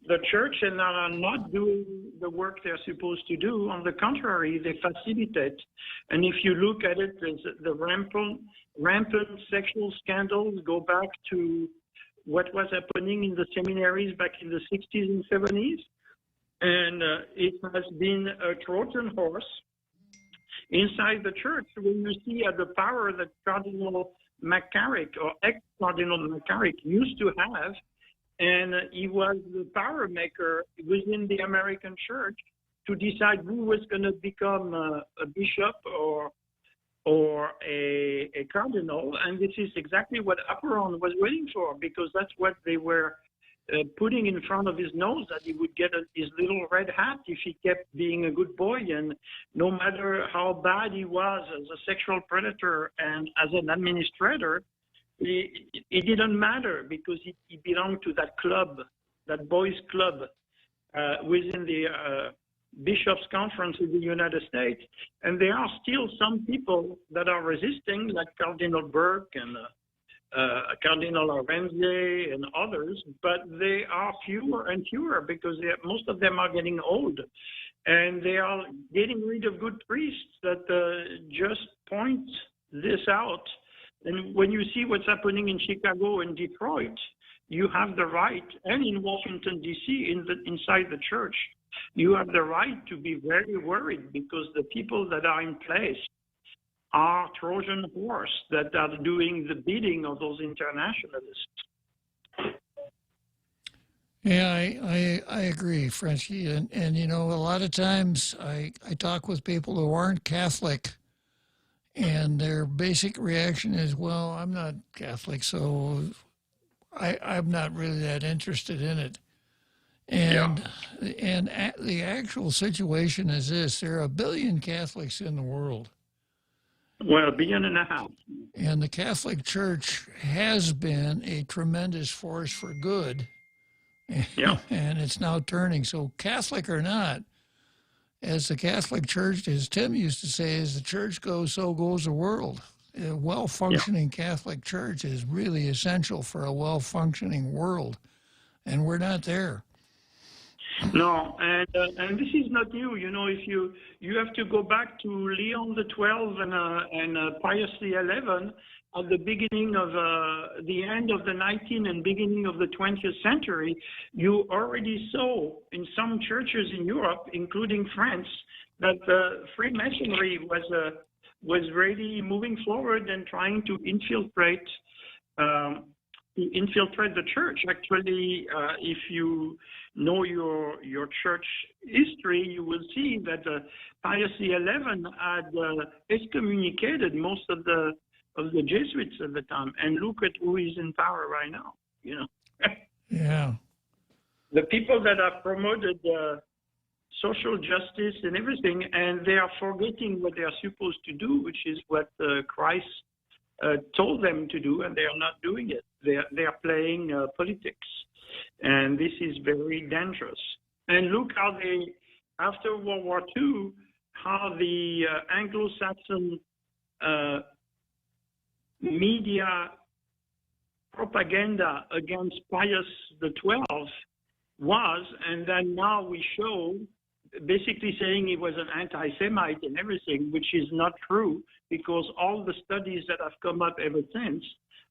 Speaker 4: the church and are not doing the work they're supposed to do. On the contrary, they facilitate. And if you look at it, the rampant sexual scandals go back to what was happening in the seminaries back in the 60s and 70s. And it has been a Trojan horse inside the church. When you see the power that Cardinal McCarrick, or ex-Cardinal McCarrick, used to have, and he was the power maker within the American church to decide who was going to become a bishop or a cardinal. And this is exactly what Aperon was waiting for, because that's what they were putting in front of his nose, that he would get his little red hat if he kept being a good boy. And no matter how bad he was as a sexual predator and as an administrator, it didn't matter, because he belonged to that club, that boys' club within the Bishops' Conference in the United States. And there are still some people that are resisting, like Cardinal Burke and Cardinal Arenze and others, but they are fewer and fewer, because most of them are getting old. And they are getting rid of good priests that just point this out. And when you see what's happening in Chicago and Detroit, you have the right, and in Washington, D.C., inside the church, you have the right to be very worried, because the people that are in place are Trojan horse that are doing the bidding of those internationalists.
Speaker 10: Yeah, I agree, Frenchie. And you know, a lot of times I talk with people who aren't Catholic, and their basic reaction is, well, I'm not Catholic, so I'm not really that interested in it. And the actual situation is this: there are 1 billion Catholics in the world.
Speaker 4: Well, 1.5 billion.
Speaker 10: And the Catholic Church has been a tremendous force for good.
Speaker 4: Yeah.
Speaker 10: And it's now turning. So Catholic or not, as the Catholic Church, as Tim used to say, as the church goes, so goes the world. A well-functioning Catholic Church is really essential for a well-functioning world, and we're not there.
Speaker 4: No, and this is not new. You know, if you have to go back to Leon XII and Pius XI at the beginning of the end of the 19th and beginning of the 20th century, you already saw in some churches in Europe, including France, that Freemasonry was really moving forward and trying to infiltrate the church. Actually, if you know your church history, you will see that Pius XI had excommunicated most of the Jesuits at the time, and look at who is in power right now. You know.
Speaker 10: Yeah.
Speaker 4: The people that have promoted social justice and everything, and they are forgetting what they are supposed to do, which is what Christ told them to do, and they are not doing it. They are playing politics, and this is very dangerous. And look how they, after World War II, how the Anglo-Saxon media propaganda against Pius XII was, and then now we show basically saying he was an anti-Semite and everything, which is not true, because all the studies that have come up ever since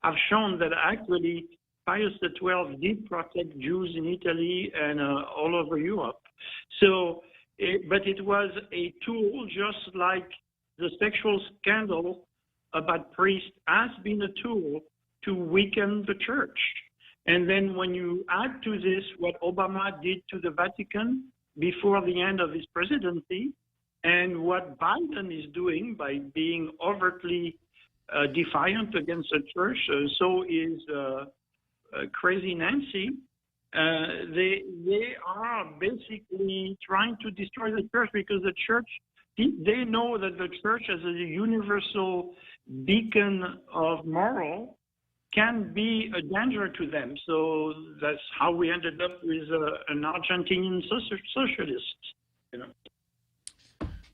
Speaker 4: have shown that actually Pius XII did protect Jews in Italy and all over Europe. So, but it was a tool, just like the sexual scandal about priests has been a tool to weaken the church. And then when you add to this what Obama did to the Vatican before the end of his presidency, and what Biden is doing by being overtly defiant against the church, so is Crazy Nancy. They are basically trying to destroy the church, because the church, they know that the church as a universal beacon of moral can be a danger to them. So that's how we ended up with an Argentinian socialist, you know.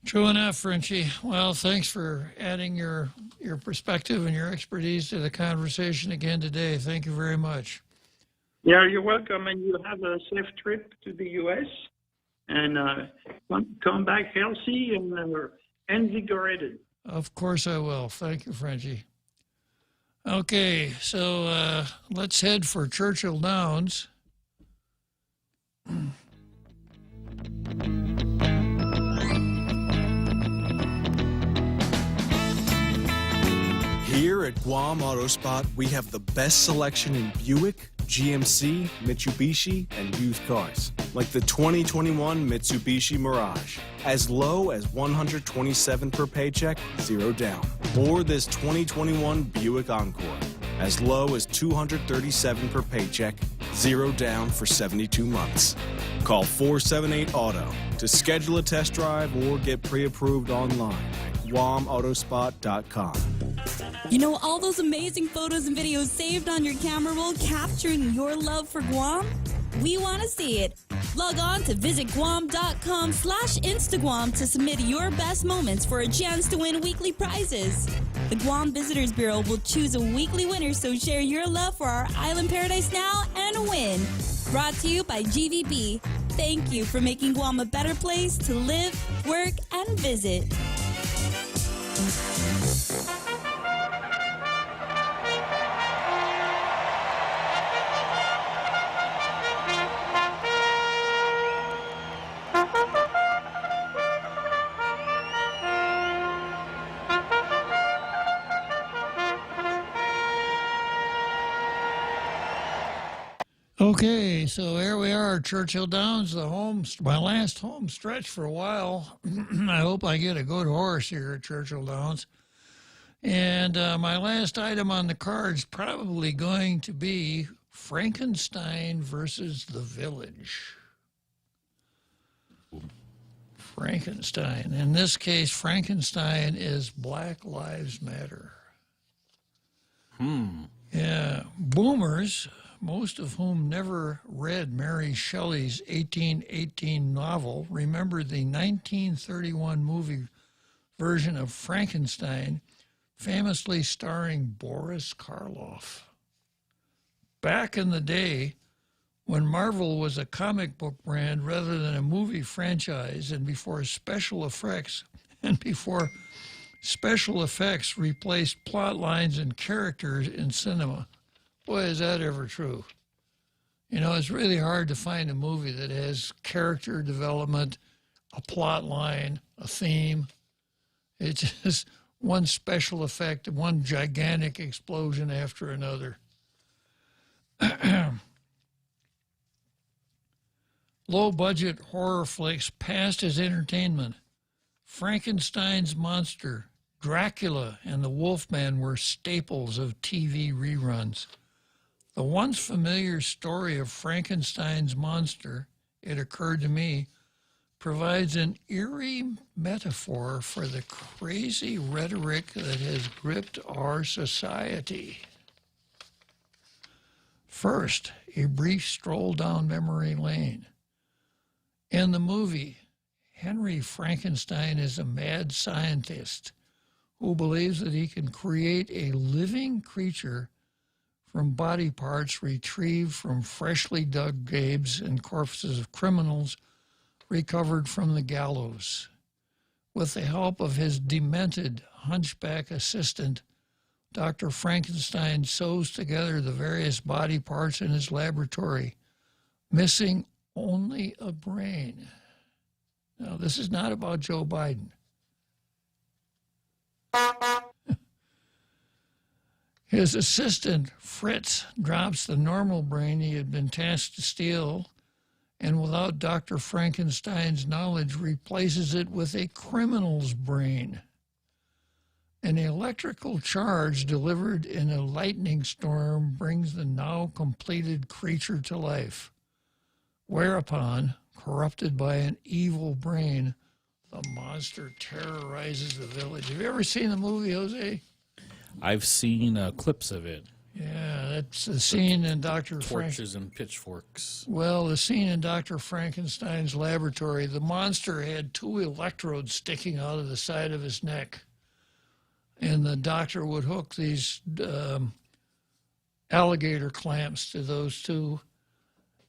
Speaker 10: True enough, Frenchie. Well, thanks for adding your perspective and your expertise to the conversation again today. Thank you very much.
Speaker 4: Yeah, you're welcome, and you have a safe trip to the U.S. and come back healthy and invigorated.
Speaker 10: Of course I will. Thank you, Frenchie. Okay, so let's head for Churchill Downs.
Speaker 8: Here at Guam Auto Spot, we have the best selection in Buick, GMC, Mitsubishi, and used cars, like the 2021 Mitsubishi Mirage, as low as $127 per paycheck, 0 down. Or this 2021 Buick Encore, as low as $237 per paycheck, 0 down for 72 months. Call 478-AUTO to schedule a test drive or get pre-approved online at GuamAutospot.com.
Speaker 9: You know all those amazing photos and videos saved on your camera roll capturing your love for Guam? We want to see it. Log on to visitguam.com/Instagram to submit your best moments for a chance to win weekly prizes. The Guam Visitors Bureau will choose a weekly winner, so share your love for our island paradise now and win. Brought to you by GVB. Thank you for making Guam a better place to live, work, and visit.
Speaker 10: Okay, so here we are, Churchill Downs, my last home stretch for a while. I hope I get a good horse here at Churchill Downs. And my last item on the card's probably going to be Frankenstein versus the Village. Frankenstein. In this case, Frankenstein is Black Lives Matter. Yeah, boomers, most of whom never read Mary Shelley's 1818 novel, remember the 1931 movie version of Frankenstein, famously starring Boris Karloff. Back in the day, when Marvel was a comic book brand rather than a movie franchise, and before special effects replaced plot lines and characters in cinema. Boy, is that ever true. You know, it's really hard to find a movie that has character development, a plot line, a theme. It's just one special effect, one gigantic explosion after another. Low-budget horror flicks passed as entertainment. Frankenstein's monster, Dracula, and the Wolfman were staples of TV reruns. The once familiar story of Frankenstein's monster, it occurred to me, provides an eerie metaphor for the crazy rhetoric that has gripped our society. First, a brief stroll down memory lane. In the movie, Henry Frankenstein is a mad scientist who believes that he can create a living creature from body parts retrieved from freshly dug graves and corpses of criminals recovered from the gallows. With the help of his demented hunchback assistant, Dr. Frankenstein sews together the various body parts in his laboratory, missing only a brain. Now, this is not about Joe Biden. His assistant, Fritz, drops the normal brain he had been tasked to steal, and without Dr. Frankenstein's knowledge, replaces it with a criminal's brain. An electrical charge delivered in a lightning storm brings the now completed creature to life, whereupon, corrupted by an evil brain, the monster terrorizes the village. Have you ever seen the movie, Jose?
Speaker 14: I've seen clips of it.
Speaker 10: Yeah, that's the scene in Dr.
Speaker 14: Torches and pitchforks.
Speaker 10: Well, the scene in Dr. Frankenstein's laboratory, the monster had 2 electrodes sticking out of the side of his neck. And the doctor would hook these alligator clamps to those 2.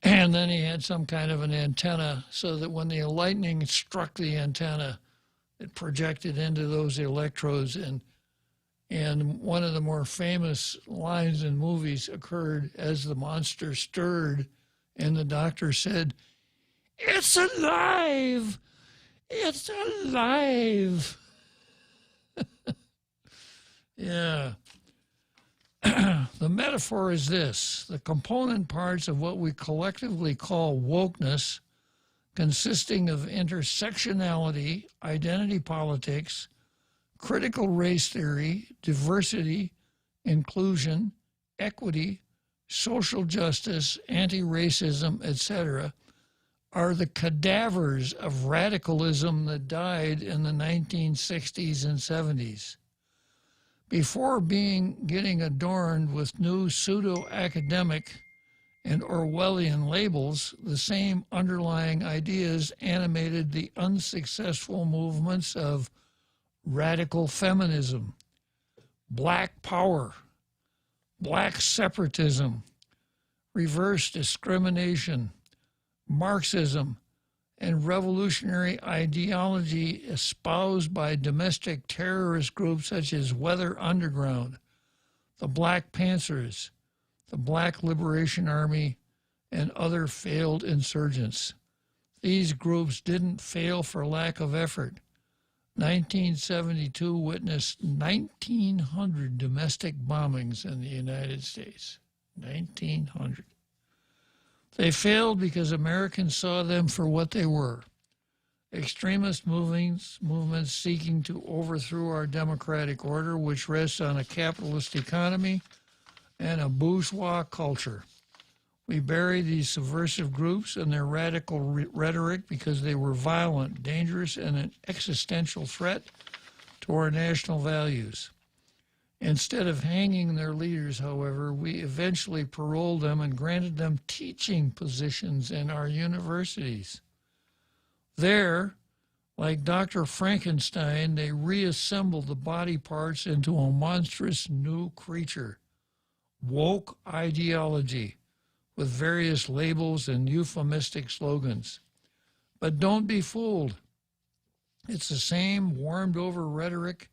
Speaker 10: And then he had some kind of an antenna so that when the lightning struck the antenna, it projected into those electrodes. And one of the more famous lines in movies occurred as the monster stirred, and the doctor said, "It's alive! It's alive!" Yeah. The metaphor is this: the component parts of what we collectively call wokeness, consisting of intersectionality, identity politics, critical race theory, diversity, inclusion, equity, social justice, anti-racism, etc., are the cadavers of radicalism that died in the 1960s and 70s. Before getting adorned with new pseudo-academic and Orwellian labels, the same underlying ideas animated the unsuccessful movements of radical feminism, black power, black separatism, reverse discrimination, Marxism, and revolutionary ideology espoused by domestic terrorist groups such as Weather Underground, the Black Panthers, the Black Liberation Army, and other failed insurgents. These groups didn't fail for lack of effort. 1972 witnessed 1,900 domestic bombings in the United States. 1,900. They failed because Americans saw them for what they were: extremist movements seeking to overthrow our democratic order, which rests on a capitalist economy and a bourgeois culture. We bury these subversive groups and their radical rhetoric because they were violent, dangerous, and an existential threat to our national values. Instead of hanging their leaders, however, we eventually paroled them and granted them teaching positions in our universities. There, like Dr. Frankenstein, they reassembled the body parts into a monstrous new creature, woke ideology, with various labels and euphemistic slogans. But don't be fooled. It's the same warmed-over rhetoric,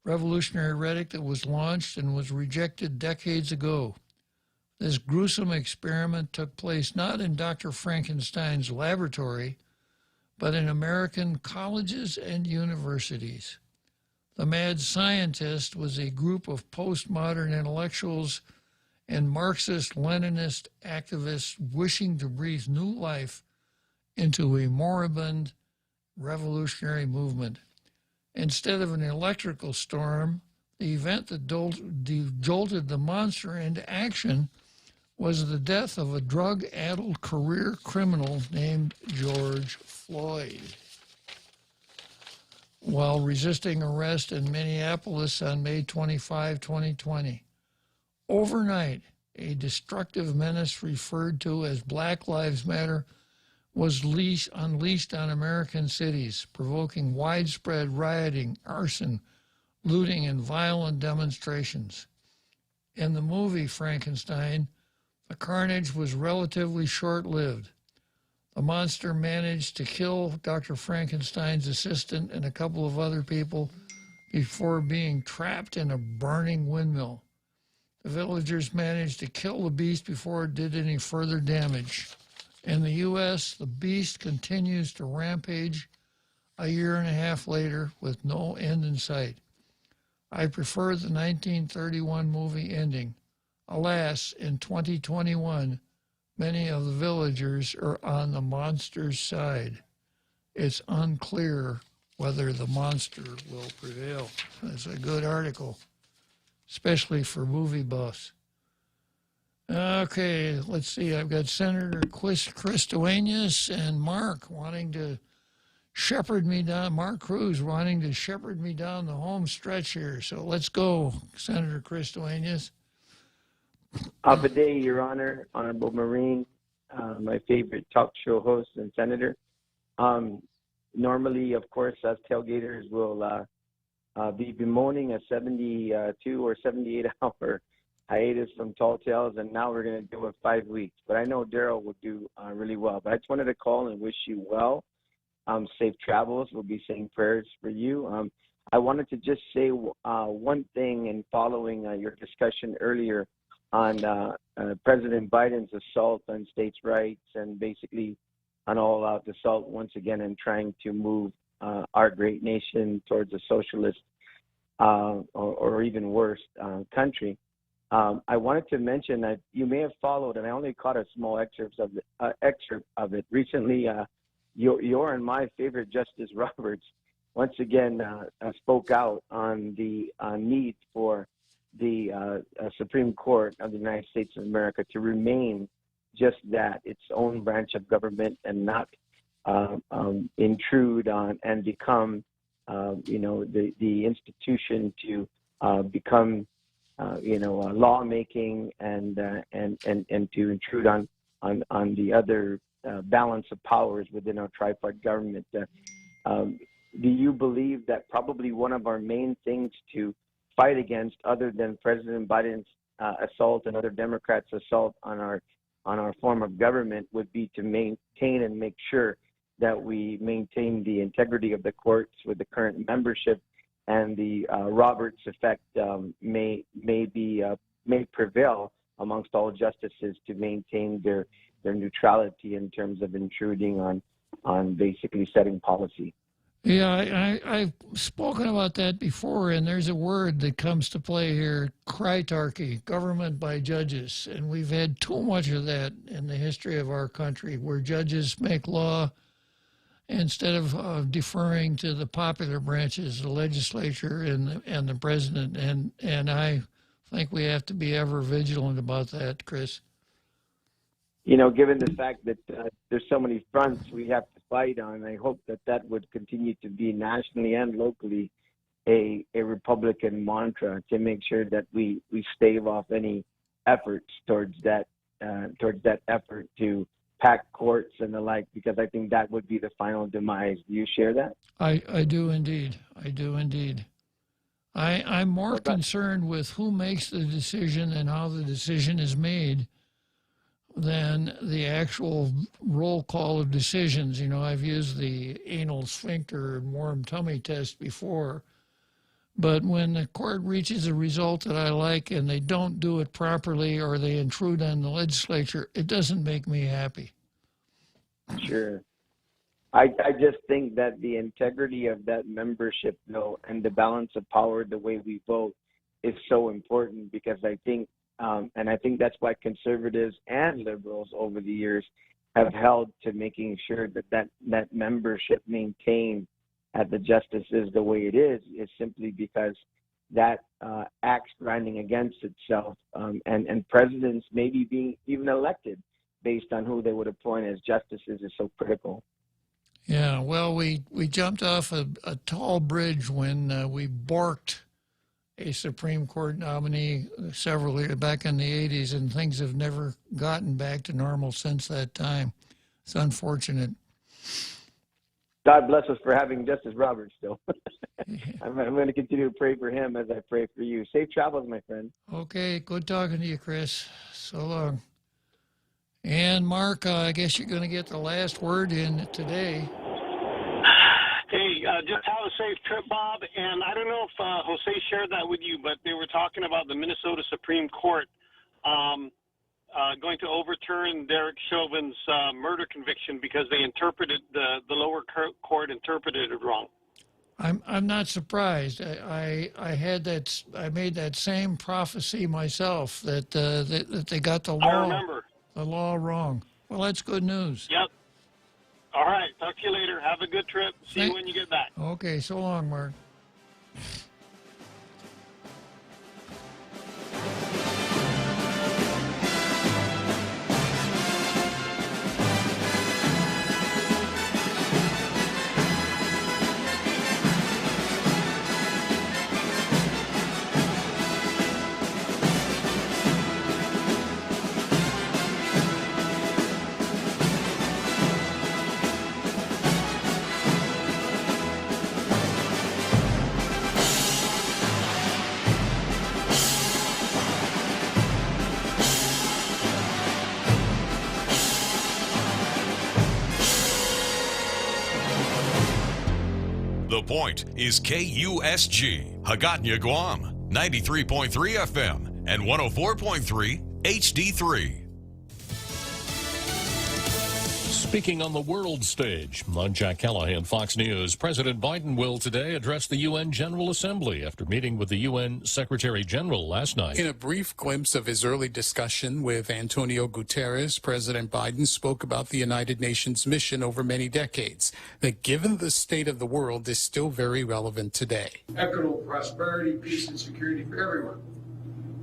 Speaker 10: revolutionary rhetoric that was launched and was rejected decades ago. This gruesome experiment took place not in Dr. Frankenstein's laboratory, but in American colleges and universities. The Mad Scientist was a group of postmodern intellectuals and Marxist-Leninist activists wishing to breathe new life into a moribund revolutionary movement. Instead of an electrical storm, the event that jolted the monster into action was the death of a drug-addled career criminal named George Floyd while resisting arrest in Minneapolis on May 25, 2020. Overnight, a destructive menace referred to as Black Lives Matter was unleashed on American cities, provoking widespread rioting, arson, looting, and violent demonstrations. In the movie Frankenstein, the carnage was relatively short-lived. The monster managed to kill Dr. Frankenstein's assistant and a couple of other people before being trapped in a burning windmill. The villagers managed to kill the beast before it did any further damage. In the U.S., the beast continues to rampage a year and a half later with no end in sight. I prefer the 1931 movie ending. Alas, in 2021, many of the villagers are on the monster's side. It's unclear whether the monster will prevail. That's a good article, especially for movie buffs. Okay, let's see. I've got Senator Chris Duenas and Mark wanting to shepherd me down, Mark Cruz wanting to shepherd me down the home stretch here. So let's go, Senator Chris Duenas.
Speaker 6: Of a day, Your Honor, Honorable Marine, my favorite talk show host and senator. Normally, of course, us tailgaters will be bemoaning a 72 or 78-hour hiatus from Tall Tales, and now we're going to do it 5 weeks. But I know Daryl will do really well. But I just wanted to call and wish you well. Safe travels. We'll be saying prayers for you. I wanted to just say one thing in following your discussion earlier on President Biden's assault on states' rights and basically an all-out assault once again in trying to move our great nation towards a socialist or even worse country. I wanted to mention that you may have followed, and I only caught a small excerpt of it recently. Your and my favorite Justice Roberts once again spoke out on the need for the Supreme Court of the United States of America to remain just that, its own branch of government, and not intrude on and become, the institution to become, lawmaking and to intrude on the other balance of powers within our tripart government. Do you believe that probably one of our main things to fight against, other than President Biden's assault and other Democrats' assault on our form of government, would be to maintain and make sure that we maintain the integrity of the courts with the current membership, and the Roberts effect may prevail amongst all justices to maintain their neutrality in terms of intruding on basically setting policy.
Speaker 10: Yeah, I've spoken about that before, and there's a word that comes to play here, critarchy, government by judges. And we've had too much of that in the history of our country, where judges make law instead of deferring to the popular branches, the legislature and the president. And I think we have to be ever vigilant about that, Chris.
Speaker 6: Given the fact that there's so many fronts we have to fight on, I hope that would continue to be nationally and locally a Republican mantra, to make sure that we stave off any efforts towards that effort to pack courts and the like, because I think that would be the final demise. Do you share that?
Speaker 10: I do indeed. I do indeed. I'm more concerned with who makes the decision and how the decision is made than the actual roll call of decisions. I've used the anal sphincter and warm tummy test before, but when the court reaches a result that I like and they don't do it properly, or they intrude on the legislature, it doesn't make me happy.
Speaker 6: Sure. I just think that the integrity of that membership, though, and the balance of power, the way we vote, is so important, because I think and I think that's why conservatives and liberals over the years have held to making sure that membership maintained at the justices the way it is simply because that axe grinding against itself, and presidents maybe being even elected based on who they would appoint as justices is so critical.
Speaker 10: Yeah, well, we jumped off a tall bridge when we borked a Supreme Court nominee several years back in the 80s, and things have never gotten back to normal since that time. It's unfortunate.
Speaker 6: God bless us for having Justice Roberts still. I'm going to continue to pray for him as I pray for you. Safe travels, my friend.
Speaker 10: Okay, good talking to you, Chris. So long. And Mark, I guess you're going to get the last word in today.
Speaker 7: Hey, just have a safe trip, Bob. And I don't know if Jose shared that with you, but they were talking about the Minnesota Supreme Court going to overturn Derek Chauvin's murder conviction because they interpreted the lower court interpreted it wrong.
Speaker 10: I'm not surprised. I made that same prophecy myself that they got the law wrong. Well, that's good news.
Speaker 7: Yep. All right. Talk to you later. Have a good trip. See you when you get back.
Speaker 10: Okay. So long, Mark.
Speaker 15: The Point is KUSG, Hagåtña, Guam, 93.3 FM and 104.3 HD3.
Speaker 2: Speaking on the world stage, I'm Jack Callahan, Fox News. President Biden will today address the UN General Assembly after meeting with the UN Secretary General last night.
Speaker 23: In a brief glimpse of his early discussion with Antonio Guterres, President Biden spoke about the United Nations mission over many decades, that given the state of the world is still very relevant today.
Speaker 16: Equitable prosperity, peace, and security for everyone.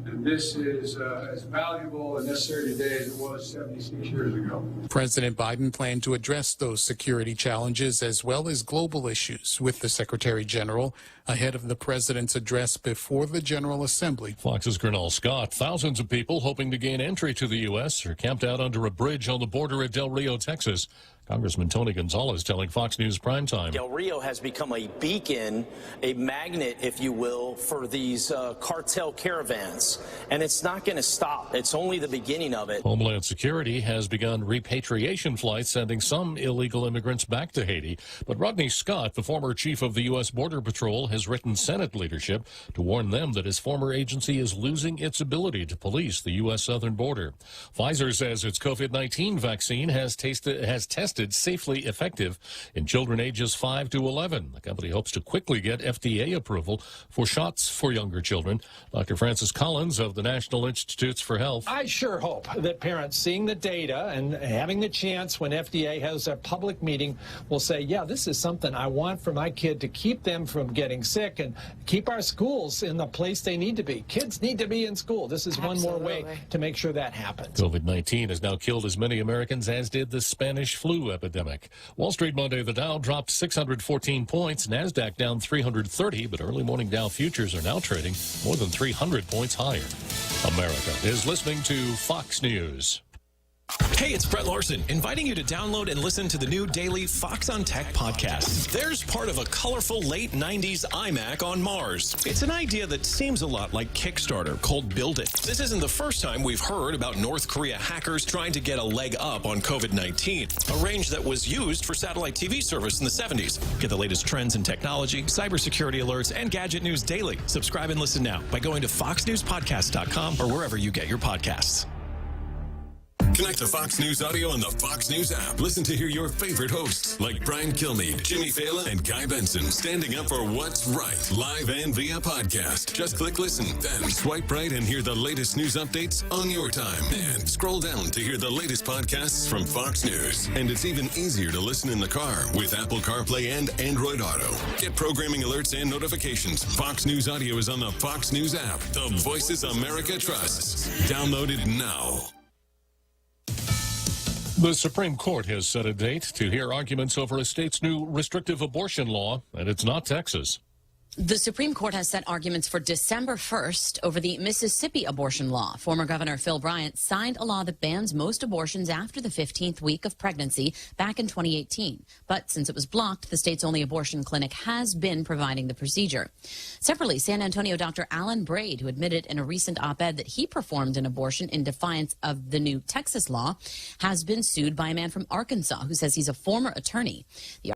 Speaker 16: And this is as valuable and necessary today as it was 76 years ago.
Speaker 23: President Biden planned to address those security challenges as well as global issues with the Secretary General ahead of the president's address before the General Assembly.
Speaker 2: Fox's Gernal Scott. Thousands of people hoping to gain entry to the U.S. are camped out under a bridge on the border at Del Rio, Texas. Congressman Tony Gonzalez telling Fox News Primetime.
Speaker 24: Del Rio has become a beacon, a magnet, if you will, for these cartel caravans. And it's not going to stop. It's only the beginning of it.
Speaker 2: Homeland Security has begun repatriation flights sending some illegal immigrants back to Haiti. But Rodney Scott, the former chief of the U.S. Border Patrol, has written Senate leadership to warn them that his former agency is losing its ability to police the U.S. southern border. Pfizer says its COVID-19 vaccine has tested safely effective in children ages 5 to 11. The company hopes to quickly get FDA approval for shots for younger children. Dr. Francis Collins of the National Institutes for Health.
Speaker 25: I sure hope that parents seeing the data and having the chance when FDA has a public meeting will say, yeah, this is something I want for my kid to keep them from getting sick and keep our schools in the place they need to be. Kids need to be in school. This is one more way to make sure that happens.
Speaker 2: COVID-19 has now killed as many Americans as did the Spanish flu epidemic. Wall Street Monday, the Dow dropped 614 points, NASDAQ down 330, but early morning Dow futures are now trading more than 300 points higher. America is listening to Fox News.
Speaker 26: Hey, it's Brett Larson, inviting you to download and listen to the new daily Fox on Tech podcast. There's part of a colorful late 90s iMac on Mars. It's an idea that seems a lot like Kickstarter, called Build It. This isn't the first time we've heard about North Korea hackers trying to get a leg up on COVID-19, a range that was used for satellite TV service in the 70s. Get the latest trends in technology, cybersecurity alerts, and gadget news daily. Subscribe and listen now by going to foxnewspodcast.com or wherever you get your podcasts.
Speaker 5: Connect to Fox News Audio on the Fox News app. Listen to hear your favorite hosts like Brian Kilmeade, Jimmy Fallon, and Guy Benson standing up for what's right, live and via podcast. Just click listen, then swipe right and hear the latest news updates on your time. And scroll down to hear the latest podcasts from Fox News. And it's even easier to listen in the car with Apple CarPlay and Android Auto. Get programming alerts and notifications. Fox News Audio is on the Fox News app. The voices America trusts. Download it now.
Speaker 2: The Supreme Court has set a date to hear arguments over a state's new restrictive abortion law, and it's not Texas.
Speaker 13: The Supreme Court has set arguments for December 1st over the Mississippi abortion law. Former Governor Phil Bryant signed a law that bans most abortions after the 15th week of pregnancy back in 2018. But since it was blocked, the state's only abortion clinic has been providing the procedure. Separately, San Antonio Dr. Alan Braid, who admitted in a recent op-ed that he performed an abortion in defiance of the new Texas law, has been sued by a man from Arkansas who says he's a former attorney. The